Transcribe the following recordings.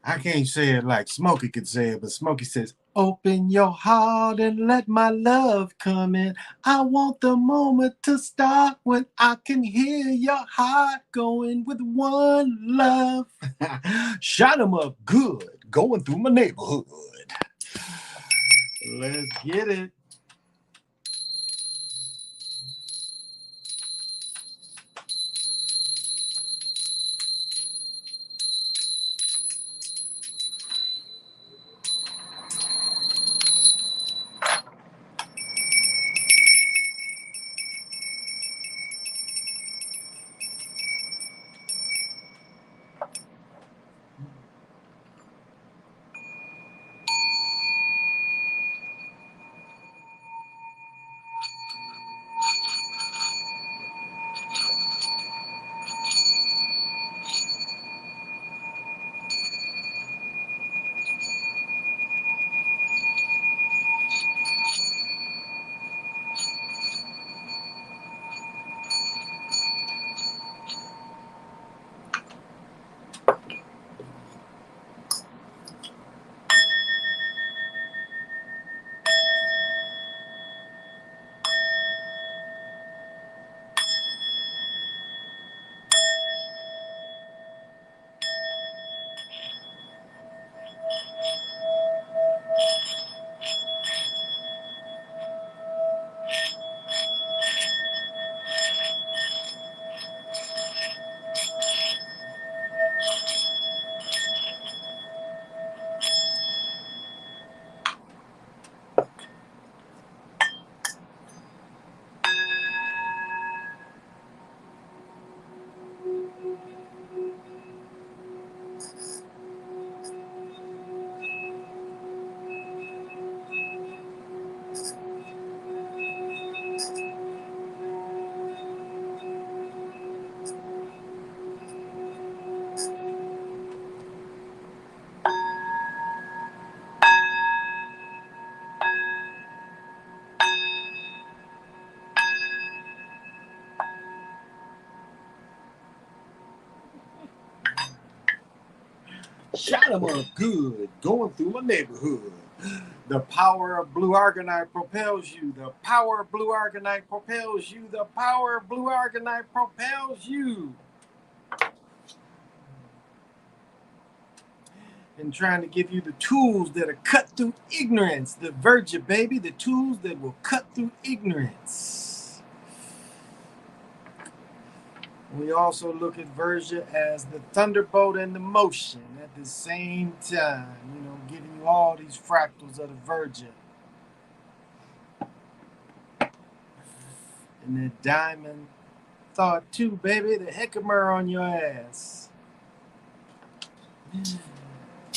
I can't say it like Smokey could say it, but Smokey says, "Open your heart and let my love come in. I want the moment to start when I can hear your heart going with one love." Shot 'em up good, going through my neighborhood. Let's get it. Shot 'em up good, going through my neighborhood. The power of blue argonite propels you. The power of blue argonite propels you. The power of blue argonite propels you. And trying to give you the tools that are cut through ignorance. The Virgia, baby, the tools that will cut through ignorance. We also look at Virgia as the thunderbolt and the motion at the same time, giving you all these fractals of the Virgia. And that diamond thought too, baby, the Herkimer on your ass.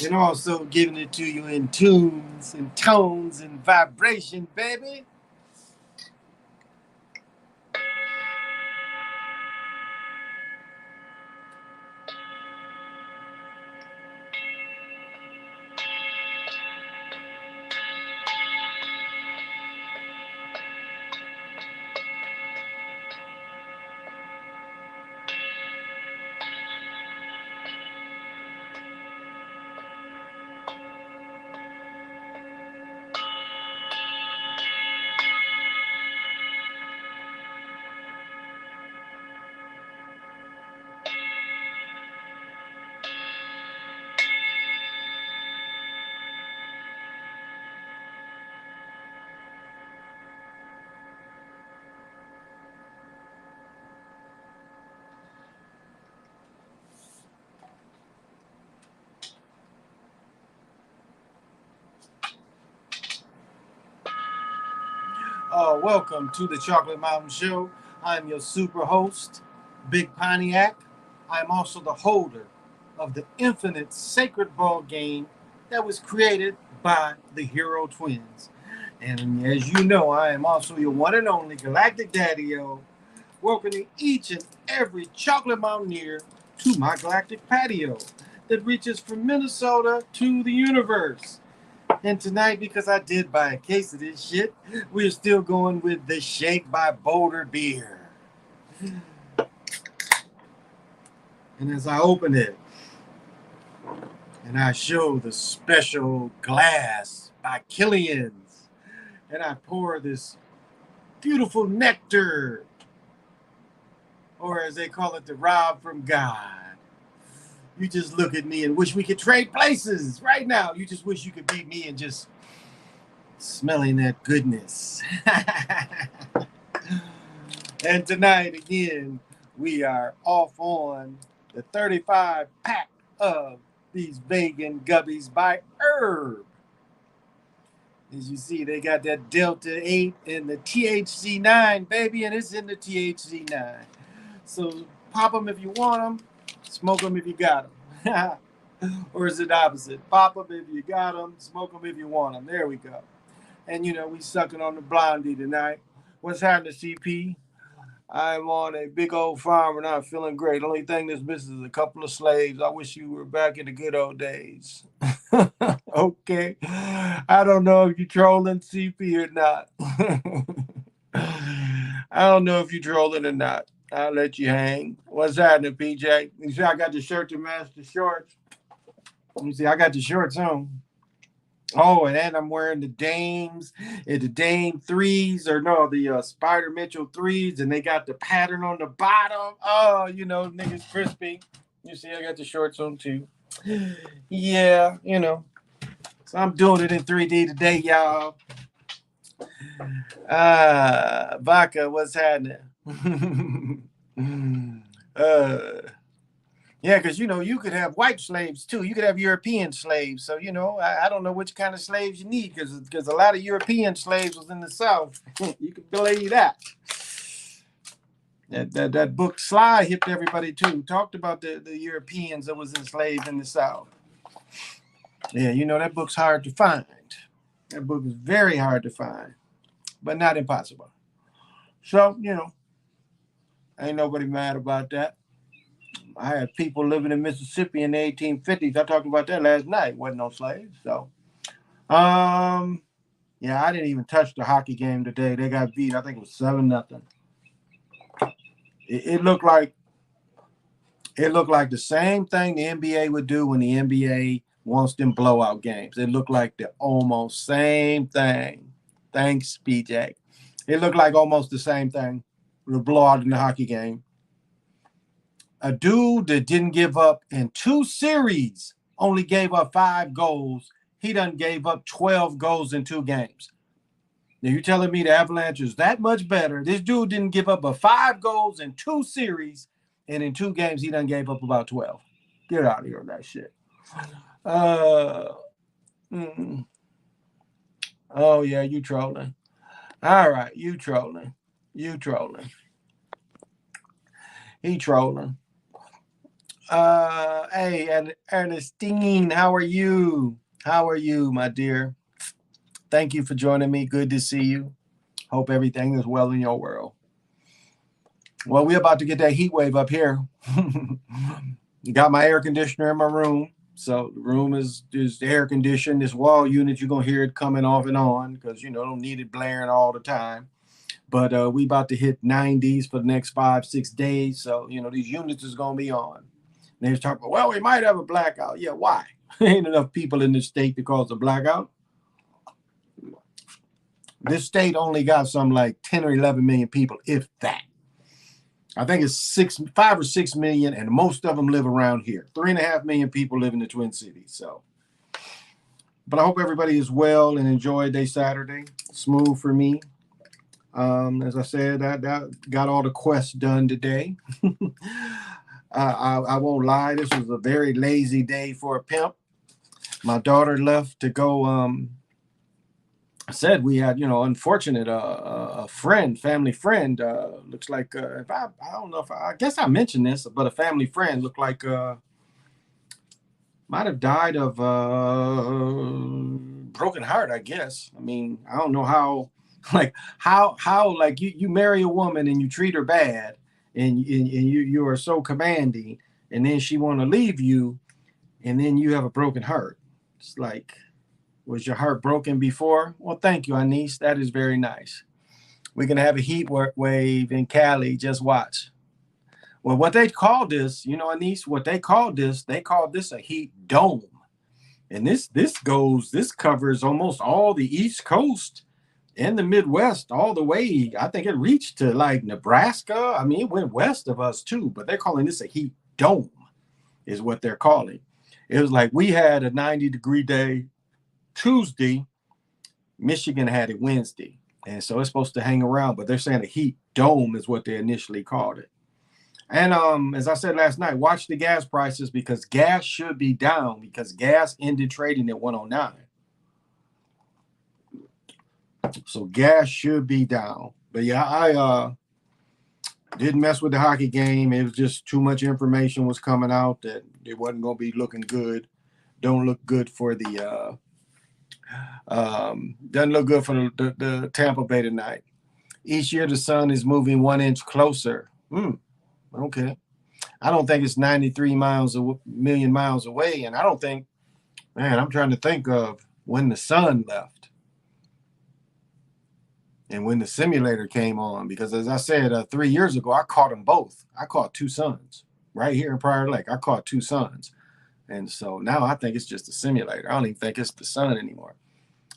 And also giving it to you in tunes and tones and vibration, baby. Welcome to the Chocolate Mountain Show. I'm your super host, Big Pontiac. I'm also the holder of the infinite sacred ball game that was created by the Hero Twins. And as you know, I am also your one and only Galactic Daddy-O, welcoming each and every chocolate mountaineer to my galactic patio that reaches from Minnesota to the universe. And tonight, because I did buy a case of this shit, we're still going with the Shake by Boulder beer. And as I open it, and I show the special glass by Killian's, and I pour this beautiful nectar, or as they call it, the Rob from God. You just look at me and wish we could trade places right now. You just wish you could be me and just smelling that goodness. And tonight, again, we are off on the 35 pack of these vegan gubbies by Herb. As you see, they got that Delta 8 and the THC 9, baby, and it's in the THC 9. So pop them if you want them, smoke them if you got them. Or is it opposite? Pop them if you got them, smoke them if you want them. There we go. And, you know, we sucking on the blondie tonight. What's happening, CP? I'm on a big old farm and I'm feeling great. Only thing that's missing is a couple of slaves. I wish you were back in the good old days. Okay. I don't know if you're trolling CP or not. I don't know if you're trolling or not. I'll let you hang. What's happening, PJ? You see, I got the shirt to match the shorts. You see, I got the shorts on. Oh, and then I'm wearing the Dames, the Dame threes, or no, the Spider Mitchell threes, and they got the pattern on the bottom. Oh, you know, niggas crispy. You see, I got the shorts on too. Yeah, you know. So I'm doing it in 3D today, y'all. Vodka, what's happening? Yeah, because, you know, you could have white slaves, too. You could have European slaves. So, you know, I don't know which kind of slaves you need because a lot of European slaves was in the South. You can believe that. That book, Sly, hipped everybody, too. Talked about the Europeans that was enslaved in the South. Yeah, you know, that book's hard to find. That book is very hard to find, but not impossible. So, you know, ain't nobody mad about that. I had people living in Mississippi in the 1850s. I talked about that last night. Wasn't no slaves. So, yeah, I didn't even touch the hockey game today. They got beat. I think it was 7-0. It looked like the same thing the NBA would do when the NBA wants them blowout games. It looked like the almost same thing. Thanks, PJ. It looked like almost the same thing. The blowout in the hockey game. A dude that didn't give up in 2 series only gave up 5 goals. He done gave up 12 goals in 2 games. Now you're telling me the Avalanche is that much better? This dude didn't give up but 5 goals in 2 series, and in 2 games he done gave up about 12. Get out of here with that shit. Oh yeah, you trolling. All right, you trolling. You trolling. He trolling. Hey, and Ernestine, how are you? How are you, my dear? Thank you for joining me. Good to see you. Hope everything is well in your world. Well, we're about to get that heat wave up here. Got my air conditioner in my room. So the room is air conditioned. This wall unit, you're going to hear it coming off and on because, you know, don't need it blaring all the time. But we about to hit 90s for the next 5-6 days. So, you know, these units is going to be on. And they was talking about, well, we might have a blackout. Yeah, why? Ain't enough people in this state to cause a blackout. This state only got something like 10 or 11 million people, if that. I think it's 5 or 6 million, and most of them live around here. 3.5 million people live in the Twin Cities. So, but I hope everybody is well and enjoyed their Saturday. Smooth for me. As I said, I got all the quests done today. I won't lie. This was a very lazy day for a pimp. My daughter left to go. I said we had, you know, unfortunate a friend, family friend. Looks like if I don't know if I guess I mentioned this, but a family friend looked like might have died of broken heart. I guess. I mean, I don't know how. How like you marry a woman and you treat her bad and you are so commanding and then she want to leave you and then you have a broken heart. It's like, was your heart broken before? Well, thank you, Anise. That is very nice. We're going to have a heat wave in Cali. Just watch. Well, what they call this, you know, Anise, what they called this a heat dome. And this covers almost all the East Coast and the Midwest, all the way. I think it reached to like Nebraska. I mean, it went west of us too, but they're calling this a heat dome, is what they're calling. It was like we had a 90-degree day Tuesday, Michigan had it Wednesday. And so it's supposed to hang around, but they're saying a heat dome is what they initially called it. And as I said last night, watch the gas prices because gas should be down because gas ended trading at 109. So gas should be down. But yeah, I didn't mess with the hockey game. It was just too much information was coming out that it wasn't going to be looking good. Don't look good for the doesn't look good for the Tampa Bay tonight. Each year the sun is moving 1 inch closer. Okay. I don't think it's 93 million miles away. And I don't think, man, I'm trying to think of when the sun left and when the simulator came on. Because as I said, 3 years ago, I caught them both. I caught two suns right here in Prior Lake. I caught two suns. And so now I think it's just a simulator. I don't even think it's the sun anymore.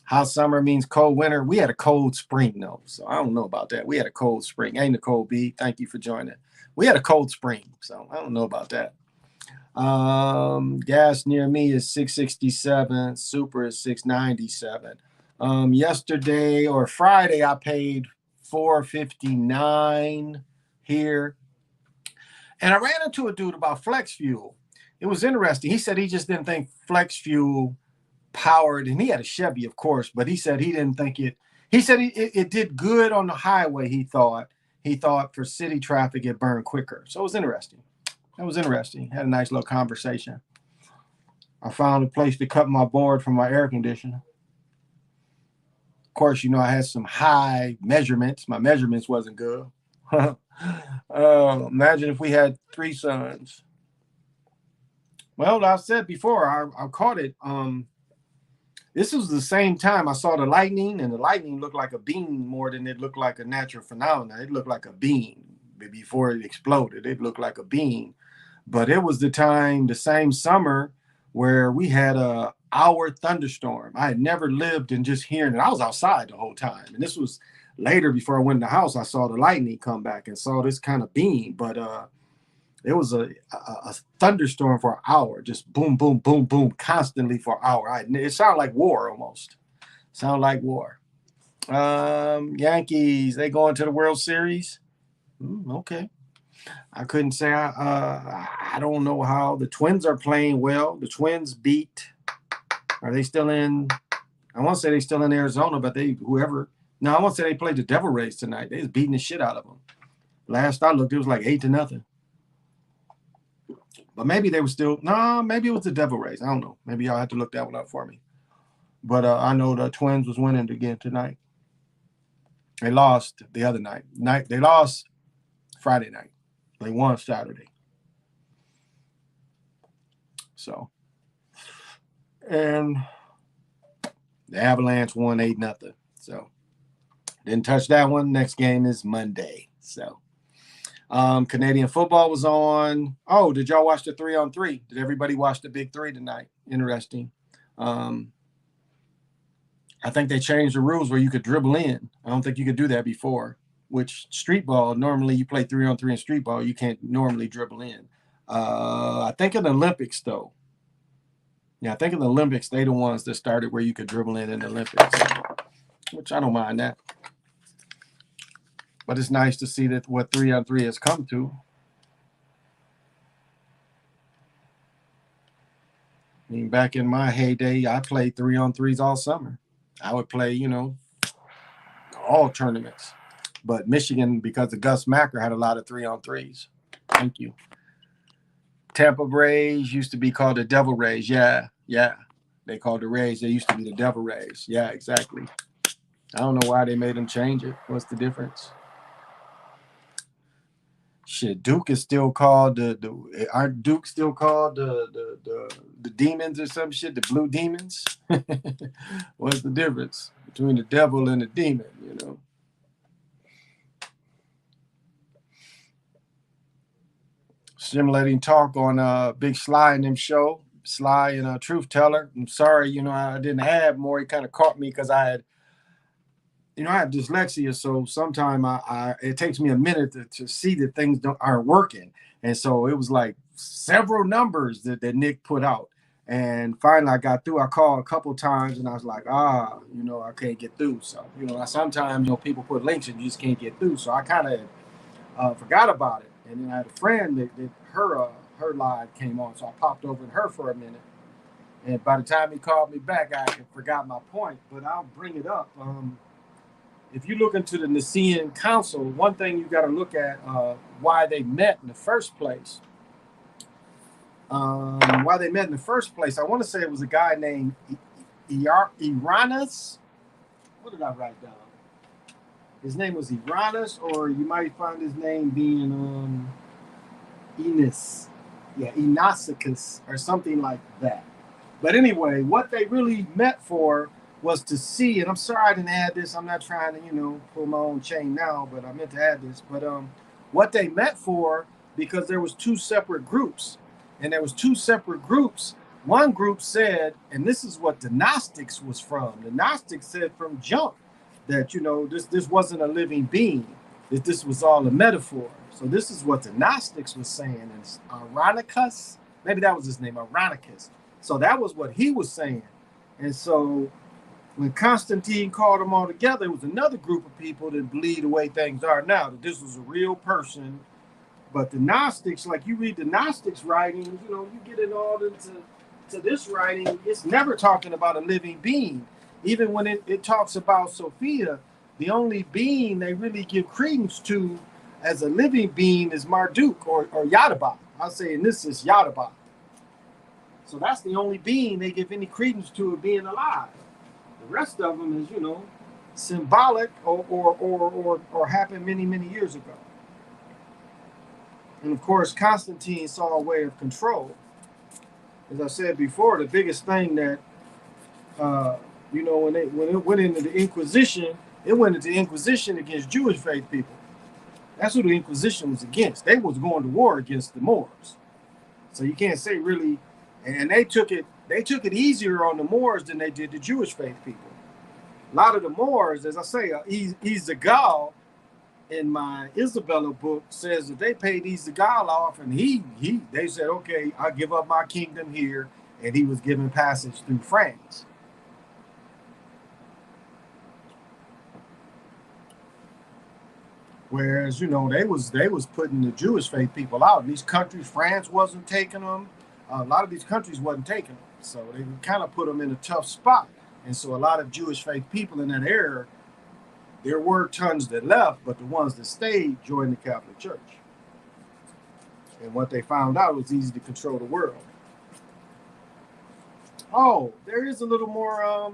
Hot summer means cold winter. We had a cold spring, though. So I don't know about that. We had a cold spring. Hey, Nicole B., thank you for joining. We had a cold spring, so I don't know about that. Gas near me is 667. Super is 697. Yesterday or Friday, I paid $4.59 here. And I ran into a dude about flex fuel. It was interesting. He said he just didn't think flex fuel powered, and he had a Chevy, of course, but he said he didn't think it. He said it did good on the highway, he thought. He thought for city traffic, it burned quicker. So it was interesting. That was interesting. Had a nice little conversation. I found a place to cut my board from my air conditioner. Of course, you know, I had some high measurements. My measurements wasn't good. Imagine if we had three suns. Well, I said before, I caught it. This was the same time I saw the lightning, and the lightning looked like a beam more than it looked like a natural phenomenon. It looked like a beam before it exploded. It looked like a beam. But it was the time, the same summer, where we had a hour thunderstorm. I had never lived in just hearing it. I was outside the whole time. And this was later before I went in the house. I saw the lightning come back and saw this kind of beam. But it was a thunderstorm for an hour, just boom, boom, boom, boom, constantly for an hour. It sounded like war almost. Sound like war. Yankees, they going to the World Series? Okay. I couldn't say. I don't know how. The Twins are playing well. The Twins beat. Are they still in? I want to say they're still in Arizona, but whoever. No, I want to say they played the Devil Rays tonight. They was beating the shit out of them. Last I looked, it was like 8-0. But maybe they were still. No, maybe it was the Devil Rays. I don't know. Maybe y'all have to look that one up for me. But I know the Twins was winning again tonight. They lost the other night. They lost Friday night. They won Saturday. So, and the Avalanche won 8-0. So, didn't touch that one. Next game is Monday. So, Canadian football was on. Oh, did y'all watch the 3-on-3? Did everybody watch the Big Three tonight? Interesting. I think they changed the rules where you could dribble in. I don't think you could do that before. Which street ball, normally you play 3-on-3 in street ball. You can't normally dribble in. I think in the Olympics, though. Yeah, I think in the Olympics, they the ones that started where you could dribble in the Olympics, which I don't mind that. But it's nice to see that what 3-on-3 has come to. I mean, back in my heyday, I played 3-on-3s all summer. I would play, all tournaments. But Michigan, because of Gus Macker, had a lot of 3-on-3s. Thank you. Tampa Rays used to be called the Devil Rays. Yeah. They called the Rays. They used to be the Devil Rays. Yeah, exactly. I don't know why they made them change it. What's the difference? Shit, Duke is still called aren't Duke still called the Demons or some shit? The Blue Demons? What's the difference between the devil and the demon, stimulating talk on Big Sly and them show. Sly and Truth Teller. I'm sorry, I didn't have more. He kind of caught me because I have dyslexia, so sometimes it takes me a minute to see that things aren't working. And so it was like several numbers that Nick put out. And finally I got through. I called a couple times and I was like, I can't get through. So, sometimes, people put links and you just can't get through. So I kind of forgot about it. And then I had a friend that her live came on. So I popped over to her for a minute. And by the time he called me back, I forgot my point, but I'll bring it up. If you look into the Nicene Council, one thing you got to look at why they met in the first place. Why they met in the first place, I want to say it was a guy named Iranus. What did I write down? His name was Iranus, or you might find his name being Enos. Yeah, Enosicus, or something like that. But anyway, what they really met for was to see, and I'm sorry I didn't add this. I'm not trying to, pull my own chain now, but I meant to add this. But what they met for, because there was two separate groups, and there was two separate groups. One group said, and this is what the Gnostics was from. The Gnostics said from jump that, this wasn't a living being, that this was all a metaphor. So this is what the Gnostics was saying. And Ironicus, maybe that was his name, Ironicus. So that was what he was saying. And so when Constantine called them all together, it was another group of people that believed the way things are now, that this was a real person. But the Gnostics, like you read the Gnostics writings, you get it all into this writing, it's never talking about a living being. Even when it talks about Sophia, the only being they really give credence to as a living being is Marduk or Yaldabaoth. I'll say in this is Yaldabaoth. So that's the only being they give any credence to it being alive. The rest of them is, symbolic or happened many, many years ago. And of course, Constantine saw a way of control. As I said before, the biggest thing that, when it went into the Inquisition, it went into the Inquisition against Jewish faith people. That's who the Inquisition was against. They was going to war against the Moors. So you can't say really, and they took it easier on the Moors than they did the Jewish faith people. A lot of the Moors, as I say, Izagal in my Isabella book says that they paid Izagal off, and they said, okay, I'll give up my kingdom here, and he was given passage through France. Whereas, they was putting the Jewish faith people out in these countries. France wasn't taking them. A lot of these countries wasn't taking them. So they kind of put them in a tough spot. And so a lot of Jewish faith people in that era, there were tons that left, but the ones that stayed joined the Catholic Church. And what they found out was easy to control the world. Oh, there is a little more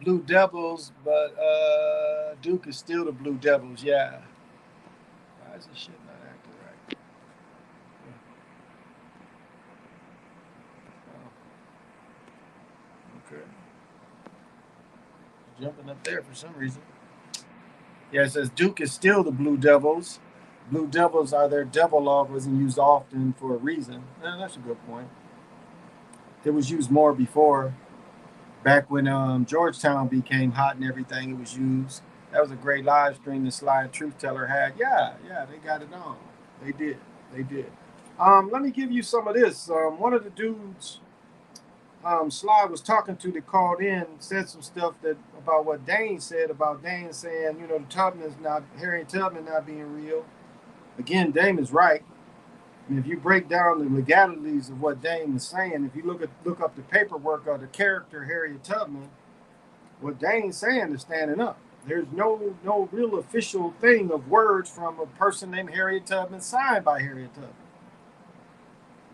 Blue Devils, but Duke is still the Blue Devils, yeah. Why is this shit not acting right? Oh. Okay. Jumping up there for some reason. Yeah, it says Duke is still the Blue Devils. Blue Devils are their devil logos and used often for a reason. That's a good point. It was used more before. Back when Georgetown became hot and everything, it was used. That was a great live stream the Sly and Truth Teller had. Yeah, they got it on. They did. Let me give you some of this. One of the dudes Sly was talking to that called in said some stuff about what Dane said about Dane saying, Harriet Tubman not being real. Again, Dane is right. And if you break down the legalities of what Dane is saying, if you look up the paperwork of the character Harriet Tubman, what Dane's saying is standing up. There's no real official thing of words from a person named Harriet Tubman signed by Harriet Tubman.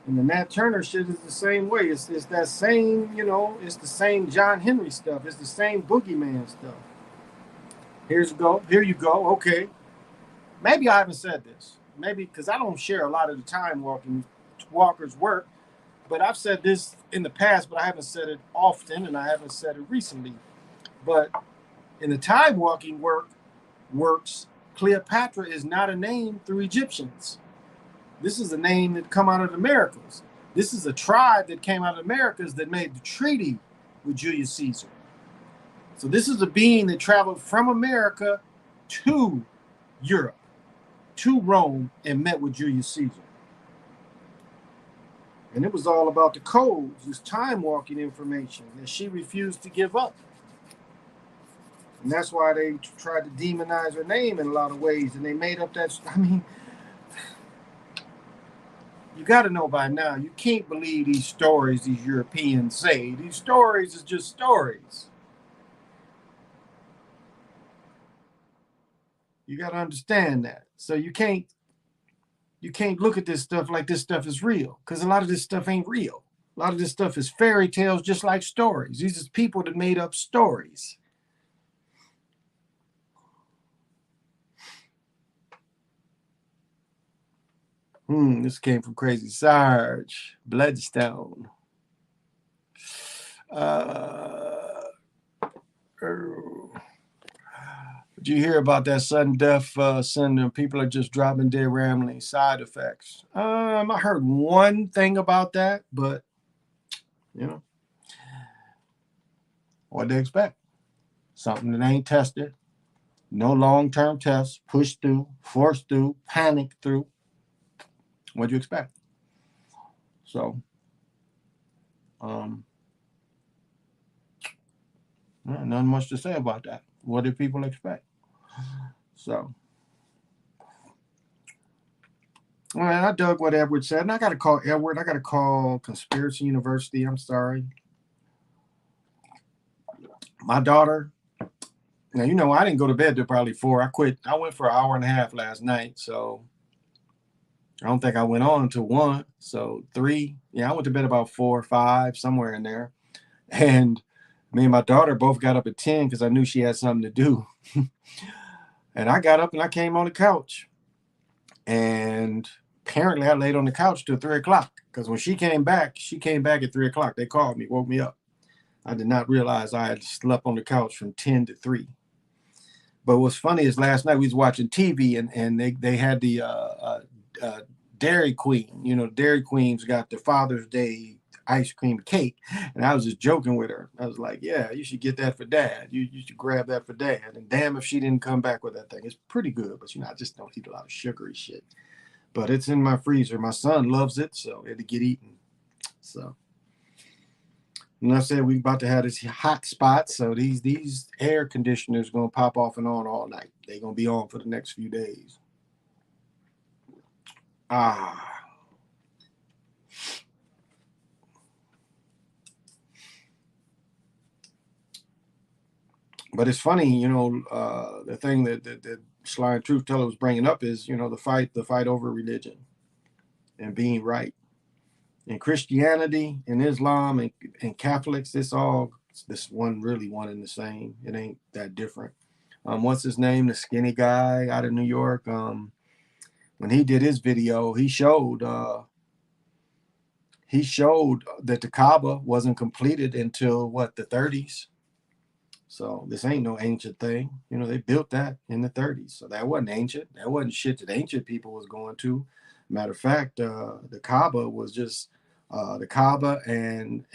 And the Nat Turner shit is the same way. It's that same, it's the same John Henry stuff. It's the same boogeyman stuff. Here you go. Okay. Maybe I haven't said this. Maybe because I don't share a lot of the Time Walker's work, but I've said this in the past, but I haven't said it often, and I haven't said it recently. But in the Time Walking works, Cleopatra is not a name through Egyptians. This is a name that come out of the Americas. This is a tribe that came out of the Americas that made the treaty with Julius Caesar. So this is a being that traveled from America to Europe, to Rome, and met with Julius Caesar. And it was all about the codes, this time walking information that she refused to give up. And that's why they tried to demonize her name in a lot of ways. And they made up that, I mean, you got to know by now, you can't believe these stories these Europeans say. These stories is just stories. You got to understand that. So you can't look at this stuff like this stuff is real, because a lot of this stuff ain't real. A lot of this stuff is fairy tales, just like stories. These are people that made up stories. This came from Crazy Sarge, Bloodstone. Did you hear about that sudden death syndrome? People are just dropping dead randomly. Side effects. I heard one thing about that, but you know, what they expect? Something that ain't tested. No long-term tests. Pushed through, forced through, panicked through. What'd you expect? So, nothing much to say about that. What did people expect? So, all right, I dug what Edward said, and I got to call Edward. I got to call Conspiracy University. I'm sorry. My daughter. Now, you know, I didn't go to bed till probably 4. I quit. I went for an hour and a half last night, so I don't think I went on until 1. So 3. Yeah, I went to bed about 4 or 5, somewhere in there. And me and my daughter both got up at 10 because I knew she had something to do. And I got up and I came on the couch. And apparently I laid on the couch till 3 o'clock, because when she came back at 3 o'clock. They called me, woke me up. I did not realize I had slept on the couch from 10 to 3. But what's funny is last night we was watching TV, and they had the Dairy Queen. You know, Dairy Queen's got the Father's Day ice cream cake, and I was just joking with her. I was like, yeah, you should get that for Dad. You should grab that for Dad. And damn if she didn't come back with that thing. It's pretty good, but I just don't eat a lot of sugary shit. But it's in my freezer. My son loves it, so it'll get eaten. So, and I said we about to have this hot spot, so these air conditioners gonna pop off and on all night. They're gonna be on for the next few days. But it's funny, the thing that Sly and Truth Teller was bringing up is, the fight over religion and being right. And Christianity and Islam and Catholics, this one really one and the same. It ain't that different. What's his name? The skinny guy out of New York. When he did his video, he showed that the Kaaba wasn't completed until the 30s. So this ain't no ancient thing. They built that in the 30s. So that wasn't ancient. That wasn't shit that ancient people was going to. Matter of fact, the Kaaba was just the Kaaba and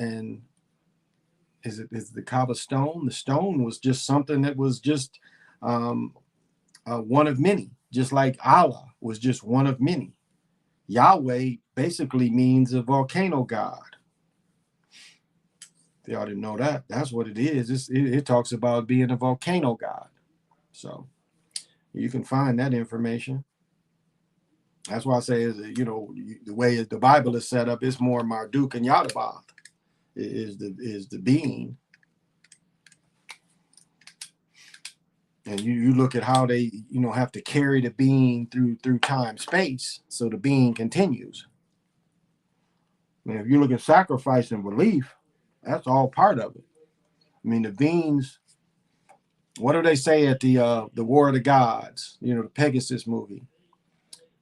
is the Kaaba stone? The stone was just something that was just one of many, just like Allah was just one of many. Yahweh basically means a volcano god. If y'all didn't know that, that's what it is. It talks about being a volcano god. So you can find that information. That's why I say, the way the Bible is set up, it's more Marduk and Yadabath is the being. And you look at how they, have to carry the being through time, space, so the being continues. I mean, if you look at sacrifice and belief, that's all part of it. I mean, the beings, what do they say at the War of the Gods, the Pegasus movie?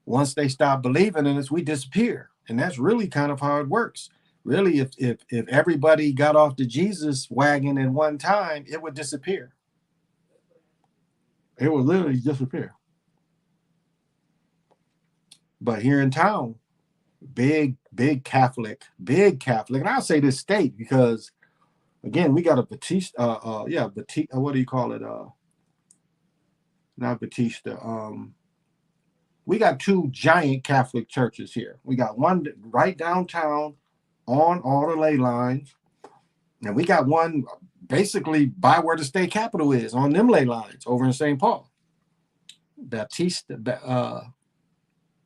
Once they stop believing in us, we disappear. And that's really kind of how it works. Really, if everybody got off the Jesus wagon at one time, it would disappear. It would literally disappear. But here in town, big Catholic, big Catholic. And I'll say this state because again, we got a Batista, Batista, what do you call it? Not Batista. We got two giant Catholic churches here. We got one right downtown on all the ley lines, and we got one basically by where the state capitol is on them ley lines over in St. Paul. Baptista,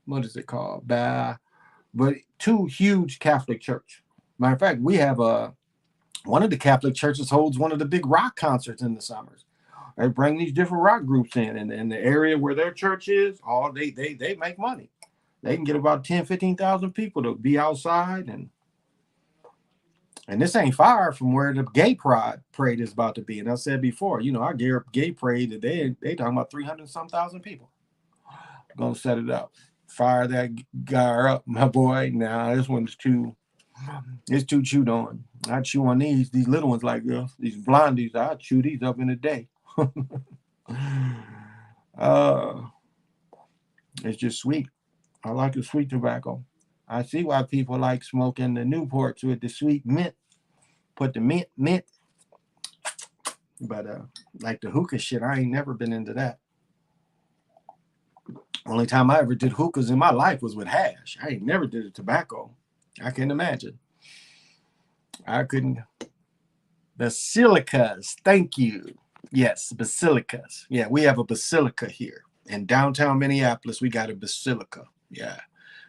what is it called? But two huge Catholic church. Matter of fact, we have one of the Catholic churches holds one of the big rock concerts in the summers. They bring these different rock groups in, and in the area where their church is, they make money. They can get about 10, 15,000 people to be outside, and this ain't far from where the gay parade is about to be. And I said before, our gay parade, they talking about 300 some thousand people. Gonna set it up. Fire that guy up, my boy. Nah, this one's it's too chewed on. I chew on these little ones like this. These blondies, I chew these up in a day. It's just sweet. I like the sweet tobacco. I see why people like smoking the Newports with the sweet mint. Put the mint. But like the hookah shit, I ain't never been into that. Only time I ever did hookahs in my life was with hash. I ain't never did a tobacco. I can't imagine. I couldn't. Basilicas. Thank you. Yes, basilicas. Yeah, we have a basilica here. In downtown Minneapolis, we got a basilica. Yeah.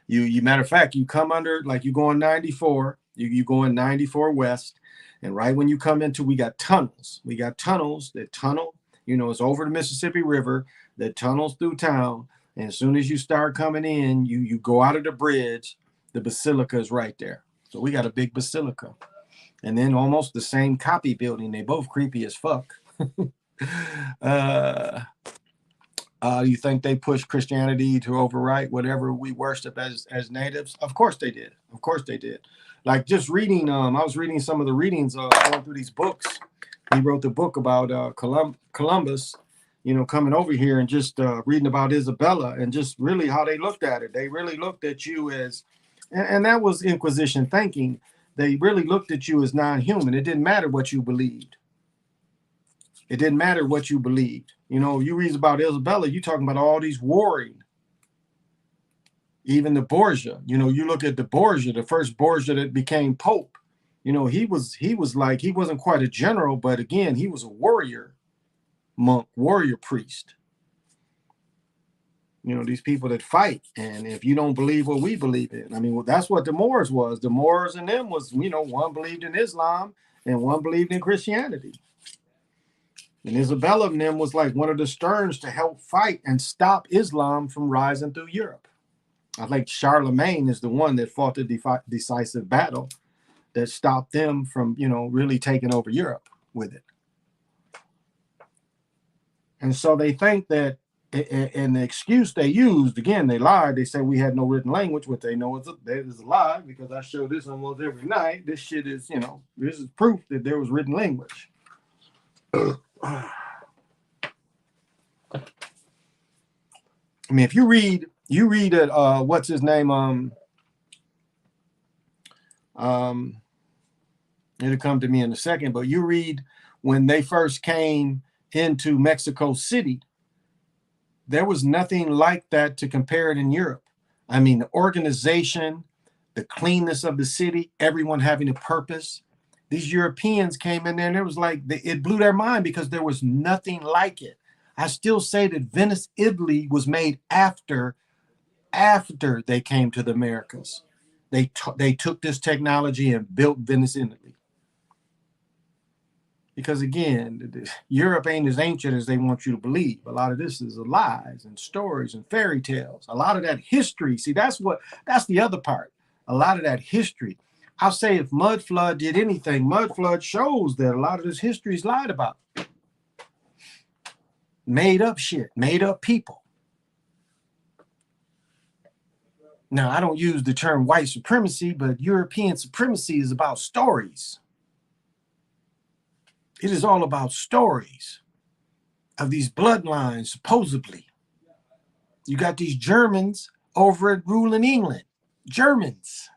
You matter of fact, you come under, like you go on 94, you go in 94 West, and right when you come into, we got tunnels. We got tunnels that tunnel, it's over the Mississippi River that tunnels through town. And as soon as you start coming in, you go out of the bridge, the basilica is right there. So we got a big basilica. And then almost the same copy building. They both creepy as fuck. You think they pushed Christianity to overwrite whatever we worship as natives? Of course they did. Of course they did. Like just reading, I was reading some of the readings going through these books. He wrote the book about Columbus, coming over here and just reading about Isabella and just really how they looked at it. They really looked at you as, and that was Inquisition thinking. They really looked at you as non-human. It didn't matter what you believed. It didn't matter what you believed. You read about Isabella, you're talking about all these warring. Even the Borgia, you look at the Borgia, the first Borgia that became Pope. He was like, he wasn't quite a general, but again, he was a warrior monk, warrior priest. These people that fight. And if you don't believe what we believe in, that's what the Moors was. The Moors and them was, one believed in Islam and one believed in Christianity. And Isabella and them was like one of the Sterns to help fight and stop Islam from rising through Europe. I think Charlemagne is the one that fought the decisive battle that stopped them from, really taking over Europe with it. And so they think that, and the excuse they used, again, they lied. They said we had no written language. What they know is a lie, because I show this almost every night. This shit is, this is proof that there was written language. If you read it, what's his name? It'll come to me in a second, but you read when they first came into Mexico City, there was nothing like that to compare it in Europe. The organization, the cleanness of the city, everyone having a purpose. These Europeans came in there and it was like, it blew their mind because there was nothing like it. I still say that Venice, Italy was made after they came to the Americas. They took this technology and built Venice, Italy. Because again, Europe ain't as ancient as they want you to believe. A lot of this is lies and stories and fairy tales. A lot of that history. See, that's the other part. A lot of that history. I'll say if Mud Flood did anything, Mud Flood shows that a lot of this history is lied about. Made up shit, made up people. Now, I don't use the term white supremacy, but European supremacy is about stories. It is all about stories of these bloodlines, supposedly. You got these Germans over at ruling England, Germans.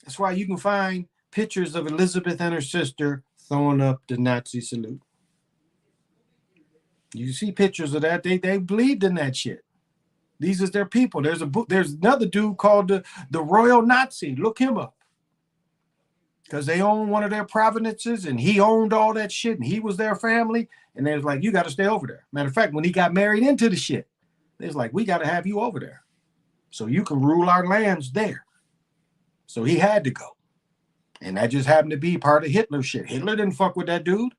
That's why you can find pictures of Elizabeth and her sister throwing up the Nazi salute. You see pictures of that. They believed in that shit. These is their people. There's another dude called the Royal Nazi. Look him up. Because they own one of their provinces and he owned all that shit and he was their family. And they was like, you got to stay over there. Matter of fact, when he got married into the shit, they was like, we got to have you over there so you can rule our lands there. So he had to go. And that just happened to be part of Hitler's shit. Hitler didn't fuck with that dude.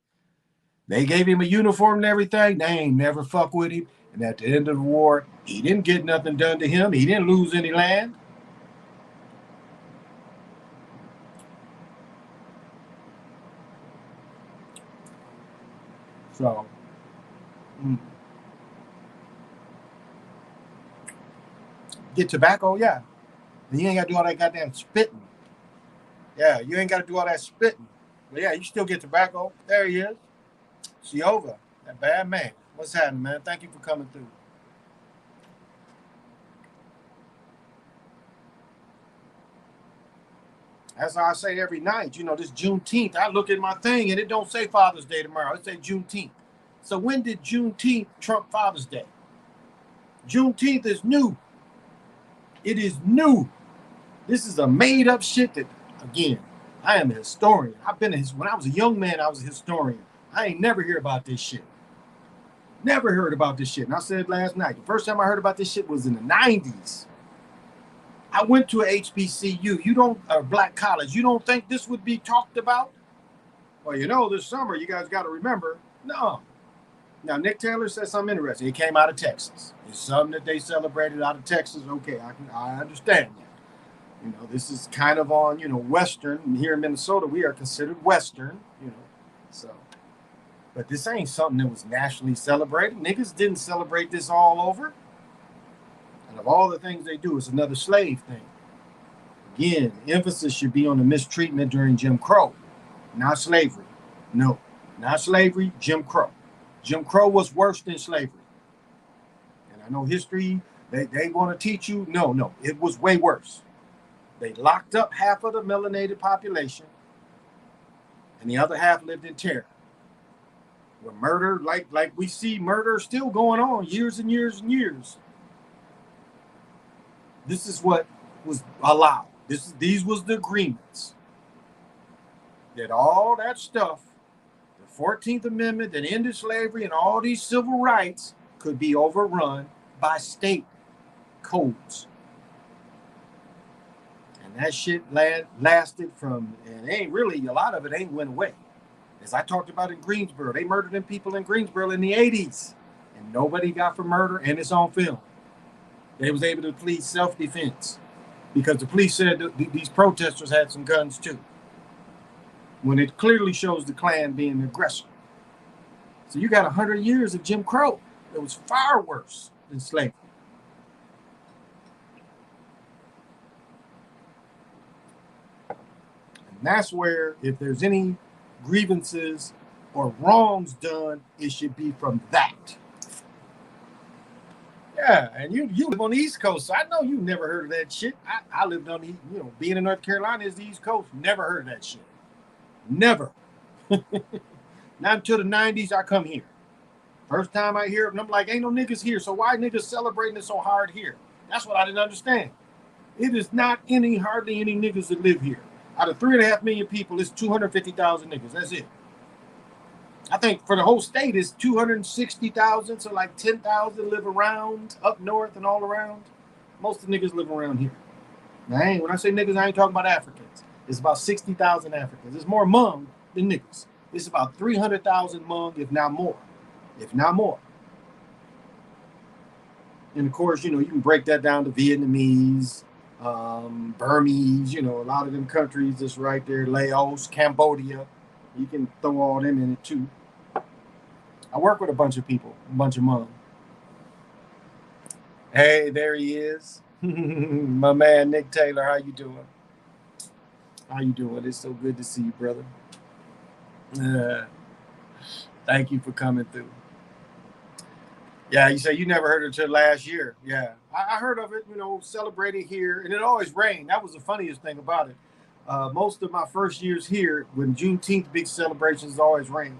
They gave him a uniform and everything. They ain't never fuck with him. And at the end of the war, he didn't get nothing done to him. He didn't lose any land. So, get tobacco, yeah. And you ain't got to do all that goddamn spitting. Yeah, you ain't got to do all that spitting. But yeah, you still get tobacco. There he is. Siova, that bad man. What's happening, man? Thank you for coming through. As I say every night, you know, this Juneteenth, I look at my thing and it don't say Father's Day tomorrow. It say Juneteenth. So when did Juneteenth trump Father's Day? Juneteenth is new. It is new. This is a made up shit that, again, I am a historian. When I was a young man, I was a historian. I ain't never hear about this shit. Never heard about this shit. And I said last night, the first time I heard about this shit was in the 90s. I went to a HBCU, or black college. You don't think this would be talked about? Well, you know, this summer, you guys got to remember, no. Now, Nick Taylor said something interesting. He came out of Texas. It's something that they celebrated out of Texas. Okay, I understand that. You know, this is kind of on, Western. And here in Minnesota, we are considered Western, so. But this ain't something that was nationally celebrated. Niggas didn't celebrate this all over. And of all the things they do, it's another slave thing. Again, emphasis should be on the mistreatment during Jim Crow, not slavery. No, not slavery, Jim Crow. Jim Crow was worse than slavery. And I know history, they want to teach you. No, it was way worse. They locked up half of the melanated population, and the other half lived in terror. Where murder, like we see murder still going on years and years and years. This is what was allowed. These was the agreements. That all that stuff, the 14th Amendment that ended slavery and all these civil rights could be overrun by state codes. And that shit lasted from, and ain't really, a lot of it ain't went away. As I talked about in Greensboro, they murdered them people in Greensboro in the 80s. And nobody got for murder, and it's on film. They was able to plead self-defense because the police said that these protesters had some guns too, when it clearly shows the Klan being the aggressor. So you got 100 years of Jim Crow. It was far worse than slavery. And that's where, if there's any grievances or wrongs done, it should be from that. Yeah, and you live on the East Coast, so I know you never heard of that shit. I lived on the, being in North Carolina is the East Coast. Never heard of that shit. Never. Not until the 90s I come here. First time I hear it, and I'm like, ain't no niggas here, so why niggas celebrating it so hard here? That's what I didn't understand. It is not hardly any niggas that live here. Out of 3.5 million people, it's 250,000 niggas. That's it. I think for the whole state is 260,000, so like 10,000 live around up north and all around. Most of the niggas live around here. Now, when I say niggas, I ain't talking about Africans. It's about 60,000 Africans. It's more Hmong than niggas. It's about 300,000 Hmong, if not more. If not more. And of course, you can break that down to Vietnamese, Burmese, a lot of them countries that's right there, Laos, Cambodia. You can throw all them in it too. I work with a bunch of people, a bunch of Hmong. Hey, there he is. My man, Nick Taylor. How you doing? How you doing? It's so good to see you, brother. Thank you for coming through. Yeah, you say you never heard it until last year. Yeah, I heard of it, celebrating here, and it always rained. That was the funniest thing about it. Most of my first years here, when Juneteenth big celebrations always rain.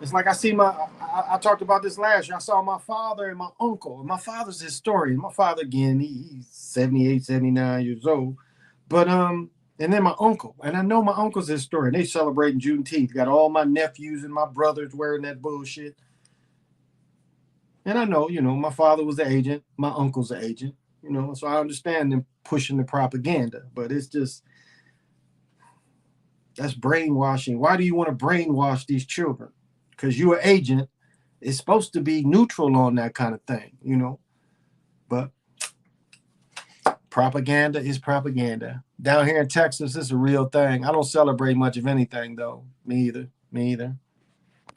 It's like I talked about this last year. I saw my father and my uncle. My father's a historian. My father, again, he's 78, 79 years old. But, and then my uncle, and I know my uncle's a historian. They celebrating Juneteenth. Got all my nephews and my brothers wearing that bullshit. And I know, my father was the agent, my uncle's the agent, so I understand them pushing the propaganda, but it's just, that's brainwashing. Why do you want to brainwash these children? Because you're an agent. It's supposed to be neutral on that kind of thing. But propaganda is propaganda. Down here in Texas, it's a real thing. I don't celebrate much of anything, though. Me either. Me either.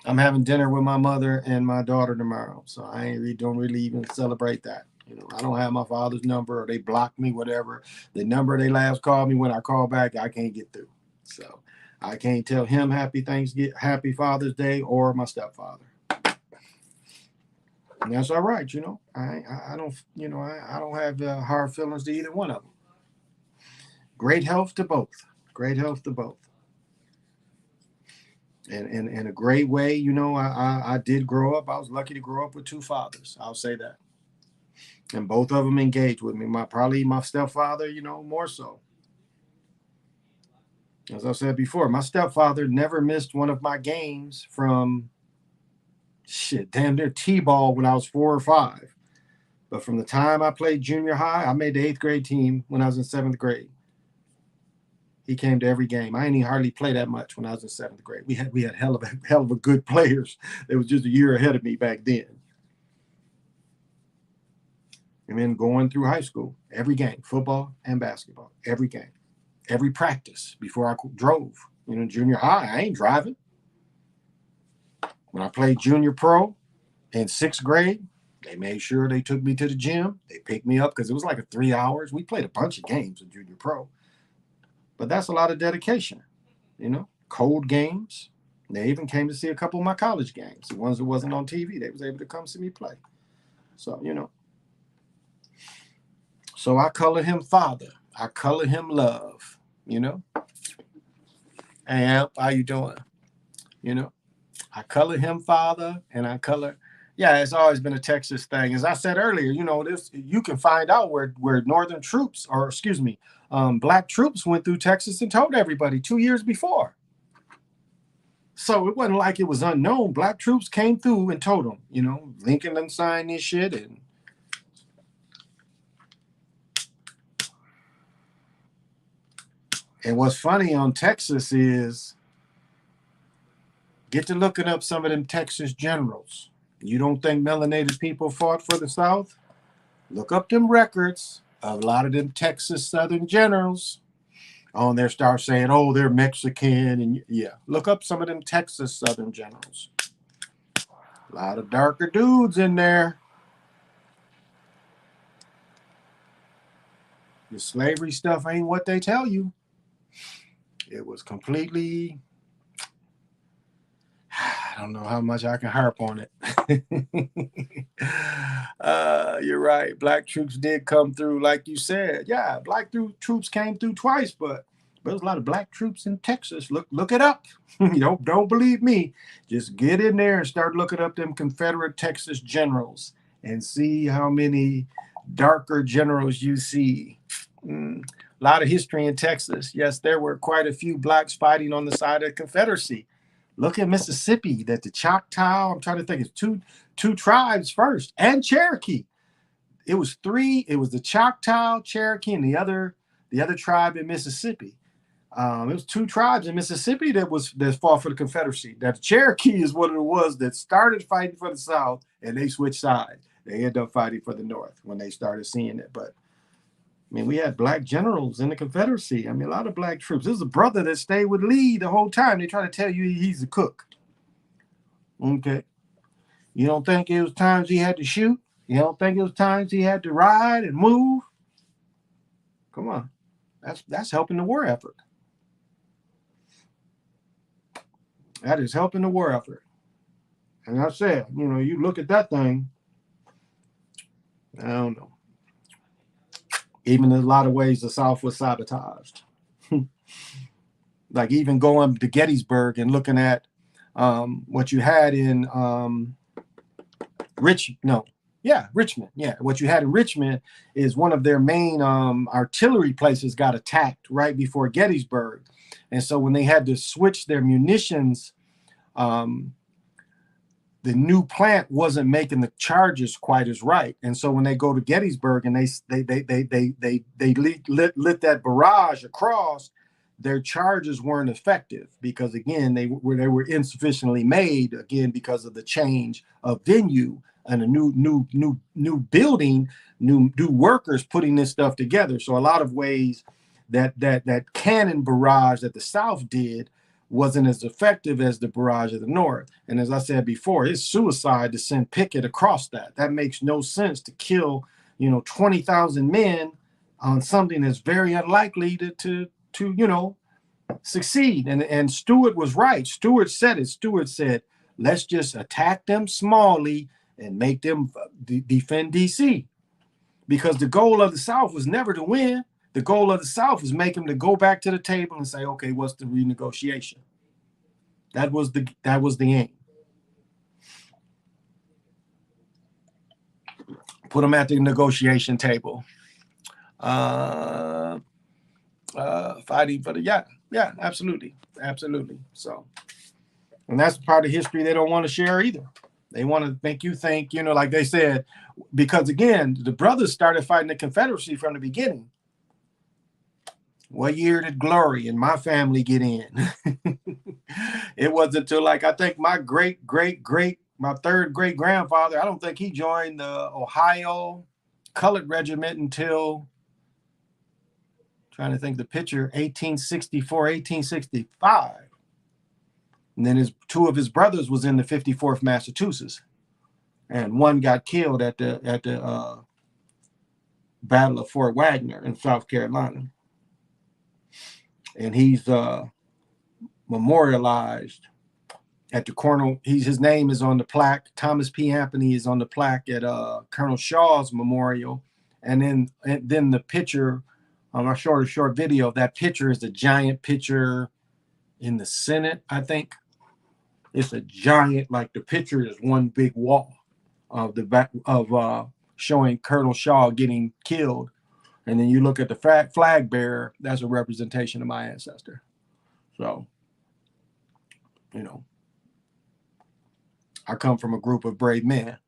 I'm having dinner with my mother and my daughter tomorrow, so don't really even celebrate that. I don't have my father's number, or they blocked me, whatever. The number they last called me, when I call back, I can't get through. So I can't tell him happy Father's Day, or my stepfather. And that's all right. I don't I don't have hard feelings to either one of them. Great health to both. Great health to both. And in a great way, I did grow up. I was lucky to grow up with two fathers. I'll say that. And both of them engaged with me. Probably my stepfather, more so. As I said before, my stepfather never missed one of my games from damn near T-ball when I was 4 or 5. But from the time I played junior high, I made the 8th grade team when I was in 7th grade. He came to every game. I didn't hardly play that much when I was in 7th grade. We had hell of a good players. It was just a year ahead of me back then. And then going through high school, every game, football and basketball, every game, every practice before I drove. Junior high, I ain't driving. When I played junior pro in 6th grade, they made sure they took me to the gym. They picked me up because it was like 3 hours. We played a bunch of games in junior pro. But that's a lot of dedication, cold games. They even came to see a couple of my college games, the ones that wasn't on TV. They was able to come see me play. So, So I color him father. I color him love, Hey, Amp, how you doing? I color him father, and I color. Yeah, it's always been a Texas thing. As I said earlier, this you can find out where Northern troops, or excuse me, Black troops went through Texas and told everybody 2 years before. So it wasn't like it was unknown. Black troops came through and told them. Lincoln done signed this shit, and what's funny on Texas is get to looking up some of them Texas generals. You don't think melanated people fought for the South? Look up them records of a lot of them Texas Southern generals. On there, start saying, "Oh, they're Mexican," and yeah, look up some of them Texas Southern generals. A lot of darker dudes in there. The slavery stuff ain't what they tell you. It was completely. I don't know how much I can harp on it. You're right. Black troops did come through, like you said. Yeah, black troops came through twice, but there's a lot of black troops in Texas. Look it up. Don't believe me. Just get in there and start looking up them Confederate Texas generals and see how many darker generals you see. A lot of history in Texas. Yes, there were quite a few blacks fighting on the side of the Confederacy. Look at Mississippi, that the Choctaw, I'm trying to think, it's two tribes first, and Cherokee. It was three. It was the Choctaw, Cherokee, and the other tribe in Mississippi. It was two tribes in Mississippi that fought for the Confederacy. That the Cherokee is what it was that started fighting for the South, and they switched sides. They ended up fighting for the North when they started seeing it. But we had black generals in the Confederacy. A lot of black troops. This is a brother that stayed with Lee the whole time. They try to tell you he's a cook. Okay. You don't think it was times he had to shoot? You don't think it was times he had to ride and move? Come on. That's helping the war effort. That is helping the war effort. And I said, you know, you look at that thing, I don't know. Even in a lot of ways, the South was sabotaged. Like even going to Gettysburg and looking at what you had in Richmond. Yeah, what you had in Richmond is one of their main artillery places got attacked right before Gettysburg. And so when they had to switch their munitions, the new plant wasn't making the charges quite as right. And so when they go to Gettysburg and they lit that barrage across, their charges weren't effective because again they were insufficiently made, again because of the change of venue and a new building, new workers putting this stuff together. So a lot of ways that cannon barrage that the South did wasn't as effective as the barrage of the North. And as I said before, it's suicide to send Pickett across that. That makes no sense to kill, 20,000 men on something that's very unlikely to succeed. And Stewart was right. Stewart said it. Stewart said, let's just attack them smallly and make them defend DC. Because the goal of the South was never to win. The goal of the South was make them to go back to the table and say, okay, what's the renegotiation? That was the aim. Put them at the negotiation table. Fighting for the absolutely. So, and that's part of history they don't want to share either. They want to make you think, like they said, because again, the brothers started fighting the Confederacy from the beginning. What year did Glory and my family get in? It wasn't until I think my my third great grandfather, I don't think he joined the Ohio Colored Regiment until, trying to think the picture, 1864, 1865. And then two of his brothers was in the 54th Massachusetts. And one got killed at the Battle of Fort Wagner in South Carolina. And he's memorialized at the Colonel. His name is on the plaque. Thomas P. Anthony is on the plaque at Colonel Shaw's memorial. And then the picture, I showed a short video. That picture is a giant picture in the Senate, I think. It's a giant, like the picture is one big wall of the back of showing Colonel Shaw getting killed. And then you look at the flag bearer, that's a representation of my ancestor. So, I come from a group of brave men.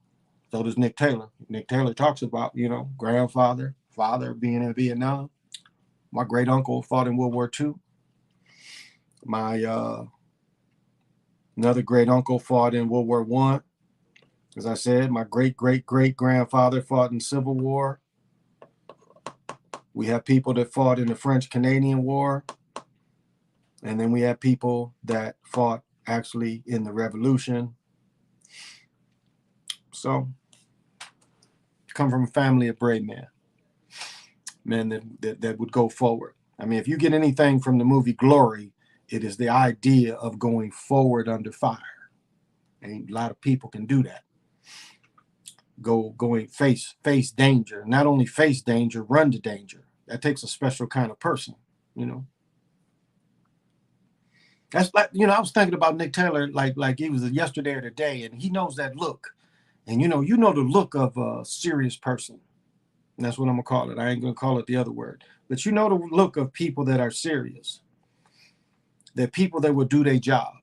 So does Nick Taylor. Nick Taylor talks about, grandfather, father being in Vietnam. My great uncle fought in World War II. My another great uncle fought in World War I. As I said, my great grandfather fought in Civil War. We have people that fought in the French-Canadian War. And then we have people that fought actually in the Revolution. So, come from a family of brave men that would go forward. I mean, if you get anything from the movie Glory, it is the idea of going forward under fire. And a lot of people can do that. Going face danger. Not only face danger, run to danger. That takes a special kind of person, That's like, I was thinking about Nick Taylor like he was yesterday or today, and he knows that look. And the look of a serious person. And that's what I'm gonna call it. I ain't gonna call it the other word. But the look of people that are serious. They're people that will do their job.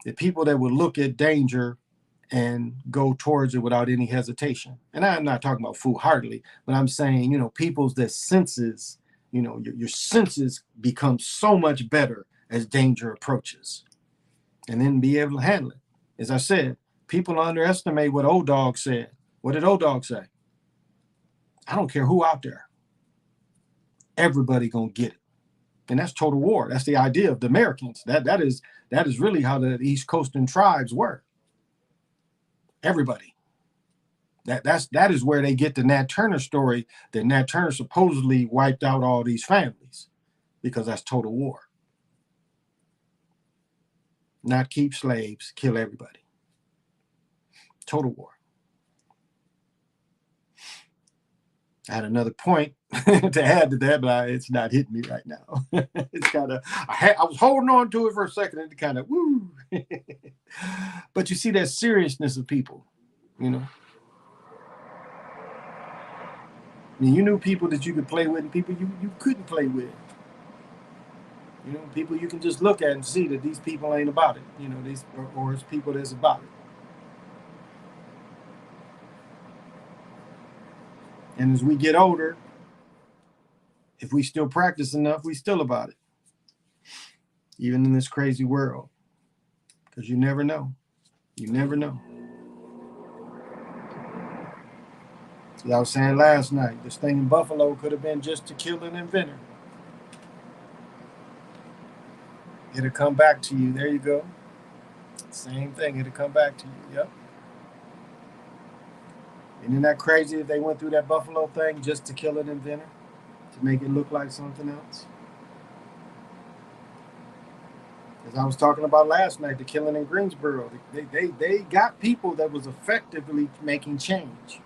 They're people that will look at danger and go towards it without any hesitation. And I'm not talking about foolhardily, but I'm saying, people's that senses, your senses become so much better as danger approaches. And then be able to handle it. As I said, people underestimate what Old Dog said. What did Old Dog say? I don't care who out there. Everybody gonna get it. And that's total war. That's the idea of the Americans. That is really how the East Coastal tribes were. Everybody. That is where they get the Nat Turner story, that Nat Turner supposedly wiped out all these families, because that's total war. Not keep slaves, kill everybody. Total war. I had another point to add to that, but it's not hitting me right now. It's kind of, I was holding on to it for a second and it kind of, woo. But you see that seriousness of people, you know. I mean, you knew people that you could play with and people you couldn't play with. You know, people you can just look at and see that these people ain't about it. You know, these or it's people that's about it. And as we get older, if we still practice enough, we still about it. Even in this crazy world. Because you never know. You never know. As I was saying last night, this thing in Buffalo could have been just to kill an inventor. It'll come back to you. There you go. Same thing. It'll come back to you. Yep. Isn't that crazy if they went through that Buffalo thing just to kill an inventor? To make it look like something else? As I was talking about last night, the killing in Greensboro, they got people that was effectively making change.